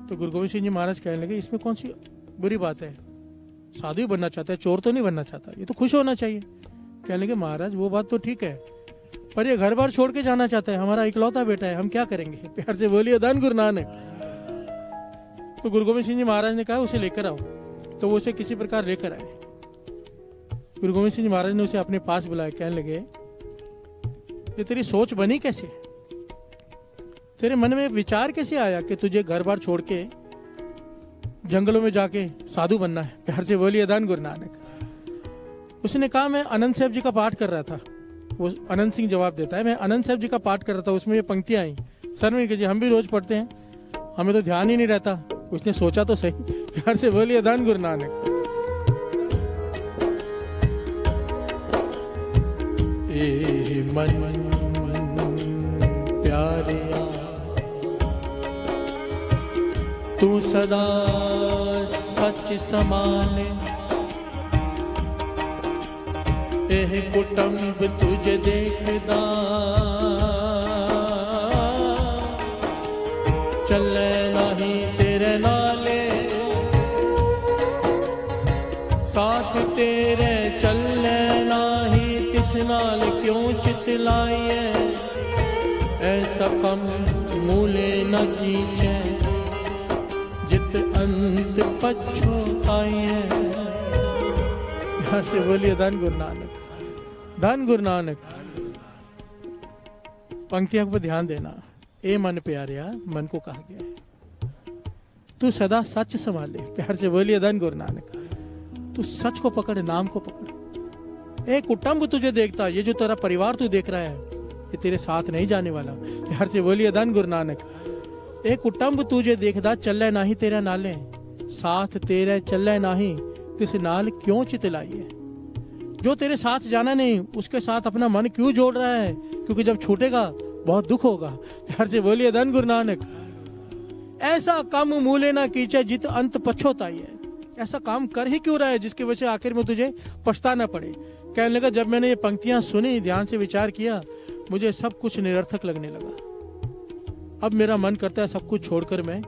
तो गुरु गोविंद सिंह जी महाराज कहने लगे इसमें कौन सी बुरी बात है? साधु ही बनना चाहता है, चोर तो नहीं बनना चाहता, ये तो खुश होना चाहिए। कहने लगे महाराज वो बात तो ठीक है, पर ये घर बार छोड़ के जाना चाहता है, हमारा इकलौता बेटा है, हम क्या करेंगे? प्यार से बोलिए धन गुरु नानक। तो गुरु गोविंद सिंह जी महाराज ने कहा उसे लेकर आओ। तो वो उसे किसी प्रकार लेकर आए। गुरु गोविंद सिंह जी महाराज ने उसे अपने पास बुलाया। कहने लगे ये तेरी सोच बनी कैसे? तेरे मन में विचार कैसे आया कि तुझे घर बार छोड़ के जंगलों में जाके साधु बनना है? प्यार से बोलिए धन गुरु नानक। उसने कहा मैं अनंत साहब जी का पाठ कर रहा था। वो अनंत सिंह जवाब देता है मैं अनंत साहब जी का पाठ कर रहा था, उसमें ये पंक्तियां आई। सर में जी हम भी रोज पढ़ते हैं, हमें तो ध्यान ही नहीं रहता। उसने सोचा तो सही। प्यार से बोलिए धन गुरु नानक। ए मन प्यारिया तू सदा सच संभाले, एह कुटुंब तुझे देखदा चले नहीं तेरे नाले, साथ तेरे चले नहीं तिस नाल क्यों चितलाइए, ऐसा कम मूले न कीचे जित अंत पछताइए। यहाँ से बोलिए धन गुरु नानक। धन गुरु नानक। पंक्तियों पर ध्यान देना। ए मन प्यारिया, मन को कहा गया है तू सदा सच संभाले। प्यार से बोलिए धन गुरु नानक। तू सच को पकड़, नाम को पकड़। एक कुटुंब तुझे देखता, ये जो तेरा परिवार तू देख रहा है ये तेरे साथ नहीं जाने वाला। प्यार से बोलिए धन गुरु नानक। एक कुटुंब तुझे देखदा चले नाही तेरा नाले, साथ तेरे चले नाही तिस नाल क्यों चितलाइए। जो तेरे साथ जाना नहीं उसके साथ अपना मन क्यों जोड़ रहा है? क्योंकि जब छूटेगा बहुत दुख होगा। प्यार से बोलिए धन गुरु नानक। ऐसा काम मूले ना कीचे जित अंत पछताई है। ऐसा काम कर ही क्यों रहा है जिसकी वजह से आखिर में तुझे पछताना पड़े। कहने लगा जब मैंने ये पंक्तियां सुनी, ध्यान से विचार किया, मुझे सब कुछ निरर्थक लगने लगा। अब मेरा मन करता है सब कुछ छोड़कर मैं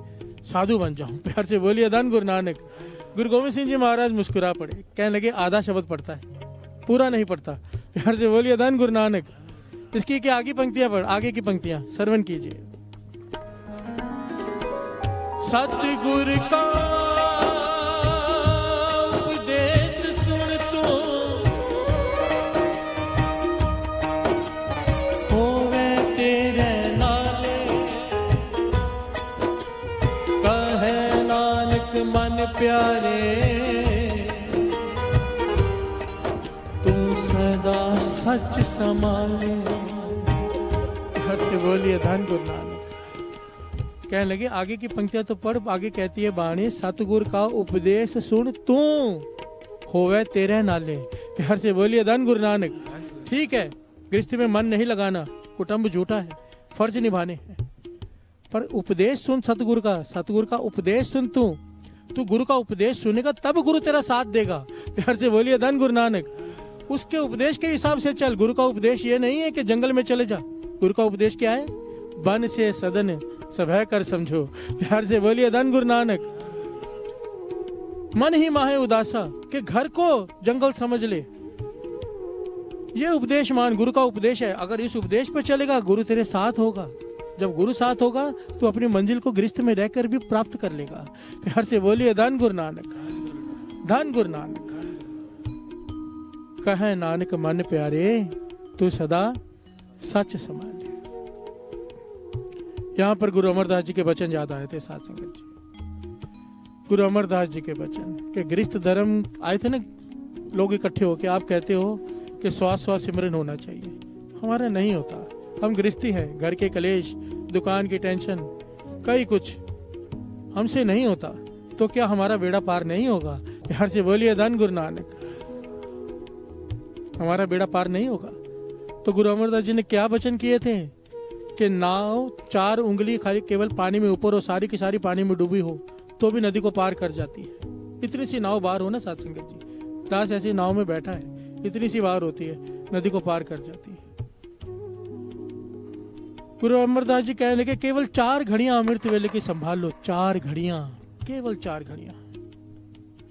साधु बन जाऊं। प्यार से बोलिए धन गुरु नानक। गुरु गोविंद सिंह जी महाराज मुस्कुरा पड़े। कहने लगे आधा शब्द पढ़ता है, पूरा नहीं पढ़ता। प्यार से बोलिए धन गुरु नानक। इसकी क्या आगे पंक्तियां पढ़, आगे की पंक्तियां श्रवण कीजिए। सतगुर का उपदेश सुन तू, होवे तेरे नाले, कहे नानक मन प्यारे, तू सदा सच संभाले। घर से बोलिए धन गुरु नानक। कहने लगे आगे की पंक्तियां तो पढ़। आगे कहती है बाणी सतगुर का उपदेश सुन तू, होवे तेरे नाले। प्यार से बोलिए धन गुरु नानक। ठीक है, गृहस्थी में मन नहीं लगाना, कुटुंब झूठा है, फर्ज निभाने हैं, पर उपदेश सुन सतगुरु का। सतगुरु का उपदेश सुन तू गुरु का उपदेश सुनेगा तब गुरु तेरा साथ देगा। प्यार से बोलिए धन गुरु नानक। उसके उपदेश के हिसाब से चल। गुरु का उपदेश ये नहीं है कि जंगल में चले जा। गुरु का उपदेश क्या है? वन से सदन सभय कर समझो। प्यार से बोलिए धन गुरु नानक। मन ही माहे उदासा, कि घर को जंगल समझ ले, ये उपदेश मान। गुरु का उपदेश है, अगर इस उपदेश पे चलेगा गुरु तेरे साथ होगा। जब गुरु साथ होगा तो अपनी मंजिल को गृहस्थ में रहकर भी प्राप्त कर लेगा। प्यार से बोलिए धन गुरु नानक, धन गुरु नानक। कहे नानक मन प्यारे तू सदा सच संभाले। यहाँ पर गुरु अमरदास जी के वचन याद आए थे साथ संगत जी। गुरु अमरदास जी के वचन के गृहस्थ धर्म आए थे ना, लोग इकट्ठे होके आप कहते हो कि श्वास श्वास सिमरन होना चाहिए, हमारा नहीं होता। हम गृहस्थी हैं, घर के कलेश, दुकान की टेंशन, कई कुछ हमसे नहीं होता, तो क्या हमारा बेड़ा पार नहीं होगा? प्यार से बोलिए धन गुरु नानक, हमारा बेड़ा पार नहीं होगा। तो गुरु अमरदास जी ने क्या वचन किए थे कि नाव 4 उंगली खाली केवल पानी में ऊपर हो, सारी की सारी पानी में डूबी हो तो भी नदी को पार कर जाती है। इतनी सी नाव बाहर हो ना साथ संगत जी, दास ऐसी नाव में बैठा है, इतनी सी बाहर होती है, नदी को पार कर जाती है। गुरु अमरदास जी कहने लगे केवल 4 घड़ियां अमृत वेले की संभाल लो, 4 घड़ियां, केवल 4 घड़ियां।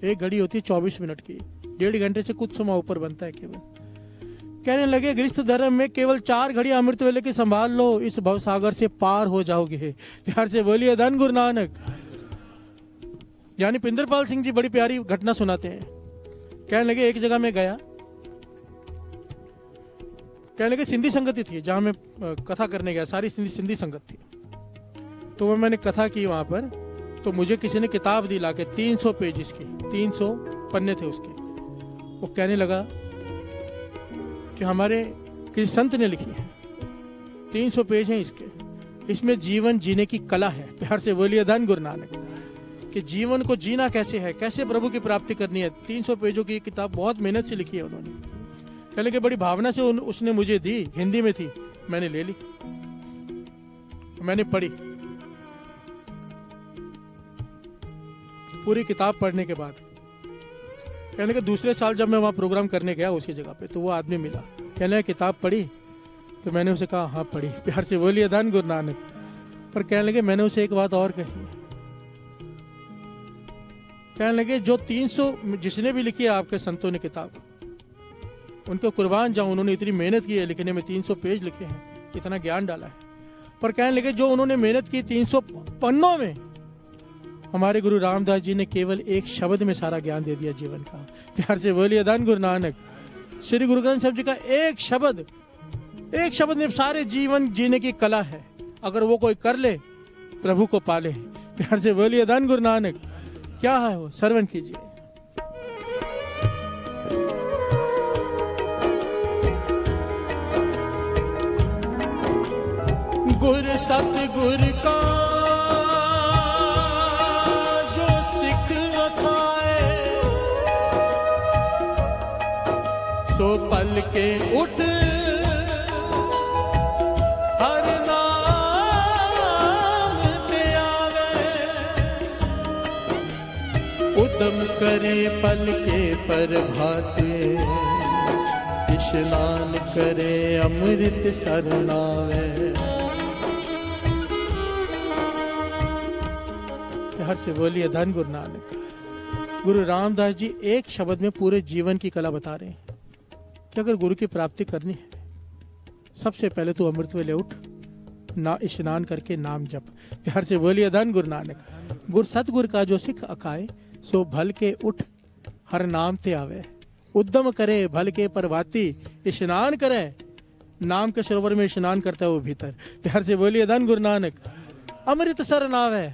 एक घड़ी होती है 24 मिनट की, 1.5 घंटे से कुछ समय ऊपर बनता है केवल। कहने लगे गृहस्थ धर्म में केवल 4 घड़ियां अमृत वेले की संभाल लो, इस भवसागर से पार हो जाओगे। प्यार से बोलिए धन गुरु नानक। यानी पिंदरपाल सिंह जी बड़ी प्यारी घटना सुनाते हैं। कहने लगे एक जगह में गया, कहने लगे सिंधी संगति थी जहां मैं कथा करने गया, सारी सिंधी संगत थी। तो वो मैंने कथा की वहां पर, तो मुझे किसी ने किताब दी लाके 300 पेजेस की, 300 पन्ने थे उसके। वो कहने लगा कि हमारे किसी संत ने लिखी है, 300 पेज हैं इसके, इसमें जीवन जीने की कला है। प्यार से बोलिए धन गुरु नानक, कि जीवन को जीना कैसे है, कैसे प्रभु की प्राप्ति करनी है। 300 पेजों की किताब बहुत मेहनत से लिखी है उन्होंने। कहने के बड़ी भावना से उसने मुझे दी, हिंदी में थी, मैंने ले ली, मैंने पढ़ी। पूरी किताब पढ़ने के बाद कहने के दूसरे साल जब मैं वहां प्रोग्राम करने गया उसी जगह पे, तो वो आदमी मिला, कहने किताब पढ़ी? तो मैंने उसे कहा हाँ पढ़ी। प्यार से बोलिए धन गुरु नानक। पर कहने लगे मैंने उसे एक बात और कही, कहने लगे जो 300 जिसने भी लिखी है आपके संतों ने किताब, उनको कुर्बान जाऊं, उन्होंने इतनी मेहनत की है लिखने में, 300 पेज लिखे हैं, इतना ज्ञान डाला है। पर कहने लगे जो उन्होंने मेहनत की 300 पन्नों में, हमारे गुरु रामदास जी ने केवल एक शब्द में सारा ज्ञान दे दिया जीवन का। प्यार से बोलिए धन गुरु नानक। श्री गुरु ग्रंथ साहिब जी का एक शब्द में सारे जीवन जीने की कला है। अगर वो कोई कर ले प्रभु को पाले। प्यार से बोलिए धन गुरु नानक। क्या है वो, श्रवण कीजिए। गुर सतगुर का जो सिख अखाए, सो पल के उठ हर नाम ते आवे, उदम करे पल के प्रभाते, स्नान करे अमृत सरनावे। हर से बोलिए धन गुरु नानक। गुरु रामदास जी एक शब्द में पूरे जीवन की कला बता रहे हैं कि अगर गुरु की प्राप्ति करनी है, सबसे पहले तो अमृत वेले उठ, ना स्नान करके नाम जप। प्यार से बोलिए धन गुरु नानक। गुर सतगुर का जो सिख अखाए, सो भल के उठ हर नाम ते आवे, उद्यम करे भल के परवाती, स्नान करे नाम के सरोवर में स्नान करता है वो भीतर। प्यार से बोलिए धन गुरु नानक। अमृत सर नावे,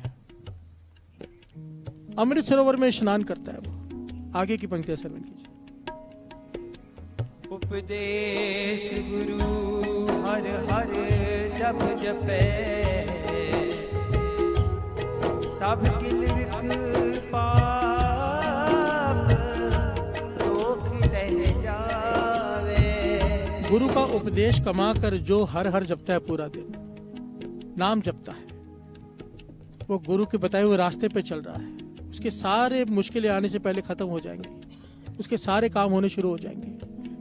अमृत सरोवर में स्नान करता है वो। आगे की पंक्तियां श्रवण कीजिए। उपदेश गुरु हर हर जप जपे, सब किल विख पाप रोक रह जावे। गुरु का उपदेश कमा कर जो हर हर जपता है, पूरा दिन नाम जपता है, वो गुरु के बताए हुए रास्ते पे चल रहा है। उसके सारे मुश्किलें आने से पहले खत्म हो जाएंगी, उसके सारे काम होने शुरू हो जाएंगे।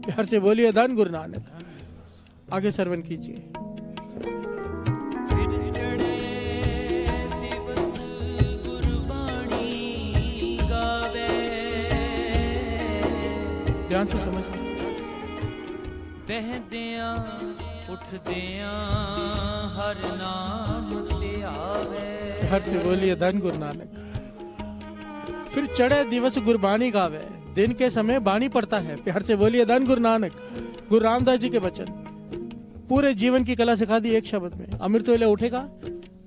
प्यार से बोलिए धन गुरु नानक। आगे श्रवण कीजिए। ध्यान से समझ। बहदियां उठदियां हर नाम ध्यावे। प्यार से बोलिए धन गुरु नानक। फिर चढ़े दिवस गुरबानी गावे, दिन के समय बानी पड़ता है। प्यार से बोलिए धन गुरु नानक। गुरु रामदास जी के वचन, पूरे जीवन की कला सिखा दी एक शब्द में। अमृत वेले उठेगा,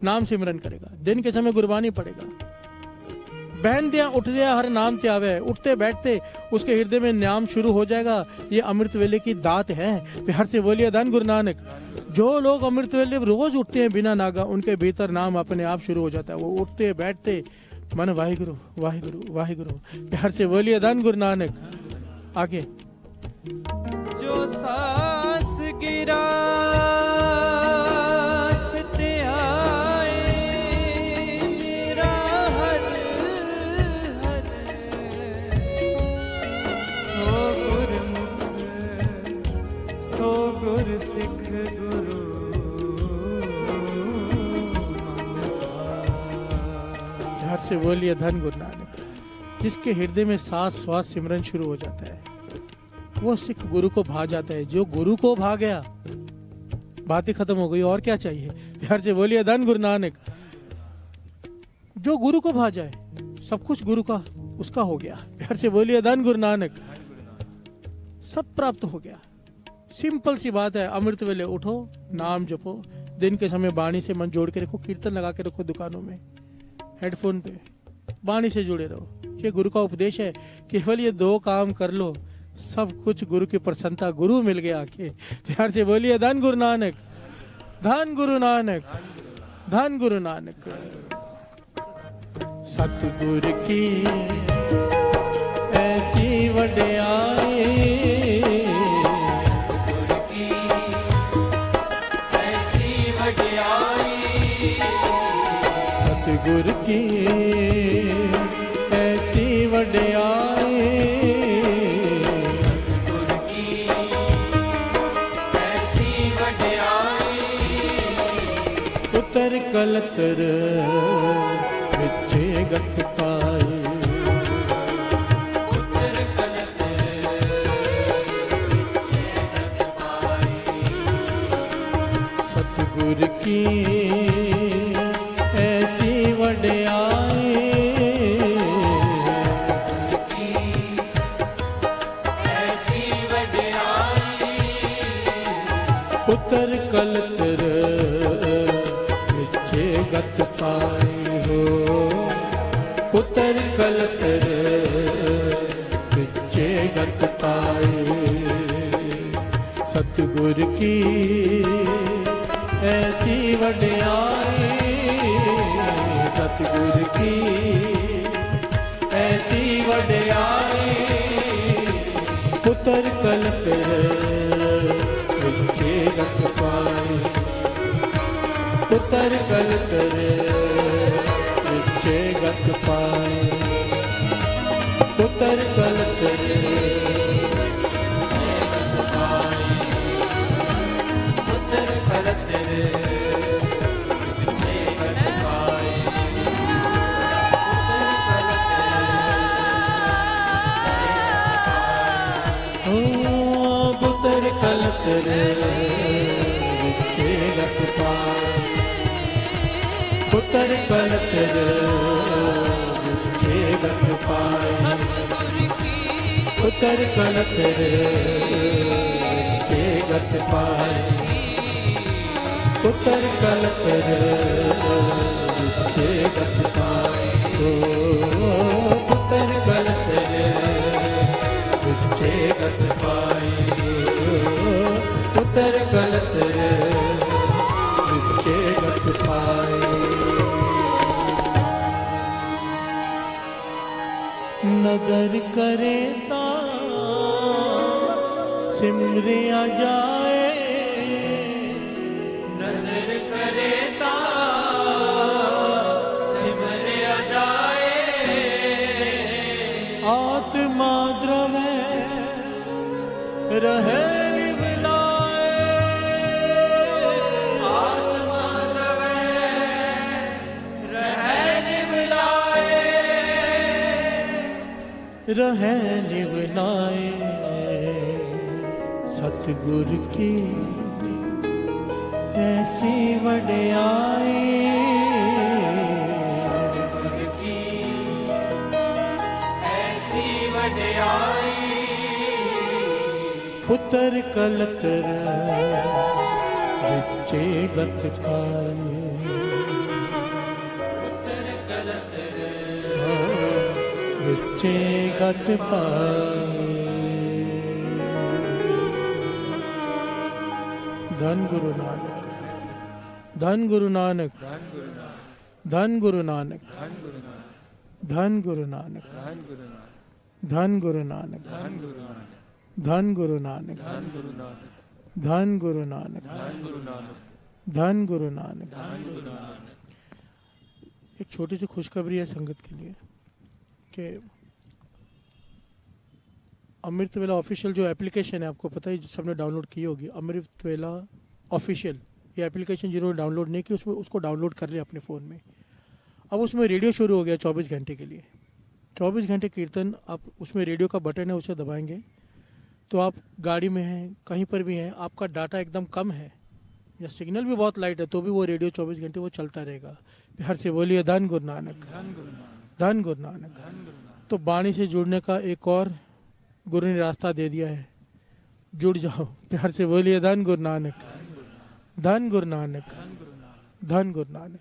नाम सिमरन करेगा, दिन के समय गुरबानी पड़ेगा। बहन दिया उठ दिया हर नाम त्यावे, उठते बैठते उसके हृदय में नाम शुरू हो जाएगा। ये अमृत वेले की दात है। प्यार से बोलिए धन गुरु नानक। जो लोग अमृत वेले रोज उठते हैं बिना नागा, उनके भीतर नाम अपने आप शुरू हो जाता है। वो उठते बैठते मन वाहिगुरु वाहिगुरु वाहिगुरु। प्यार से बोलिए धन गुरु नानक। आगे जो सास गिरा से बोलिए धन गुरु नानक। जिसके हृदय में सांस श्वास सिमरन शुरू हो जाता है, वो सिख गुरु को भा जाता है। जो गुरु को भा गया, बात ही खत्म हो गई, और क्या चाहिए। प्यार से बोलिए धन गुरु नानक। जो गुरु को भा जाए, सब कुछ गुरु का उसका हो गया। प्यार से बोलिए धन गुरु नानक। सब प्राप्त हो गया। सिंपल सी बात है। अमृत वेले उठो, नाम जपो, दिन के समय बाणी से मन जोड़ के रखो, कीर्तन लगा के रखो दुकानों में, हेडफोन पे, बाणी से जुड़े रहो। ये गुरु का उपदेश है। केवल ये दो काम कर लो, सब कुछ गुरु की प्रसन्नता, गुरु मिल गया आके। प्यार से बोलिए धन गुरु नानक। धन गुरु नानक, धन गुरु नानक। सतगुरु की ऐसी वड्याई, सतगुरु की ऐसी वड्याई, सतगुरु की ऐसी वड्याई, सतगुरु की ऐसी वड्याई। उतर कलतर विचे गत पाए, उतर कलतर विचे गत पाए। सतगुरु की ऐसी वड्याई, सतगुरु की ऐसी वड्याई। उतर कलतर विचे गत पाए हो, उतर कलतर विचे गत पाए। सतगुरु की ऐसी वड्याई, सतगुरु की ऐसी वड्याई। उतर कलतर विचे गत पाए, उतर कलतर विचे गत पाए, उतर कलतर उतर कलतर विचे गत पाए। उतर कलतर विचे गत पाए, उतर कलतर विचे गत पाए, उतर कलतर विचे गत पाए, उतर कलतर विचे गत पाए। उतर कलतर विचे गत पाए, उतर कलतर विचे गत पाए। नगर करे ता सिमरिया जाए, नजर करे ता सिमरिया जाए। आत्मा द्रवे रहे निवलाए, आत्मा द्रवे रहे निवलाए। रहे निवलाए। सतगुरु की ऐसी वड्याई सतगुर की ऐसी वड्याई पुत्र कलतर विचे गत पाए विचे गत पाए। धन गुरु नानक, धन गुरु नानक, धन गुरु नानक, धन गुरु नानक, धन गुरु नानक, धन गुरु नानक, धन गुरु नानक, धन गुरु नानक। एक छोटी सी खुशखबरी है संगत के लिए कि अमृत वेला ऑफिशियल जो एप्लीकेशन है, आपको पता है सबने डाउनलोड की होगी, अमृत वेला ऑफिशियल, ये एप्लीकेशन जिन्होंने डाउनलोड नहीं की उसमें उसको डाउनलोड कर लिया अपने फ़ोन में। अब उसमें रेडियो शुरू हो गया 24 घंटे के लिए, 24 घंटे कीर्तन। आप उसमें रेडियो का बटन है, उसे दबाएंगे तो आप गाड़ी में हैं, कहीं पर भी हैं, आपका डाटा एकदम कम है या सिग्नल भी बहुत लाइट है तो भी वो रेडियो 24 घंटे वो चलता रहेगा। प्यार से बोलिए धन गुरु नानक, धन गुरु नानक। तो वाणी से जुड़ने का एक और गुरु ने रास्ता दे दिया है, जुड़ जाओ। प्यार से बोलिए धन गुरु नानक, धन गुरु नानक, धन गुरु नानक।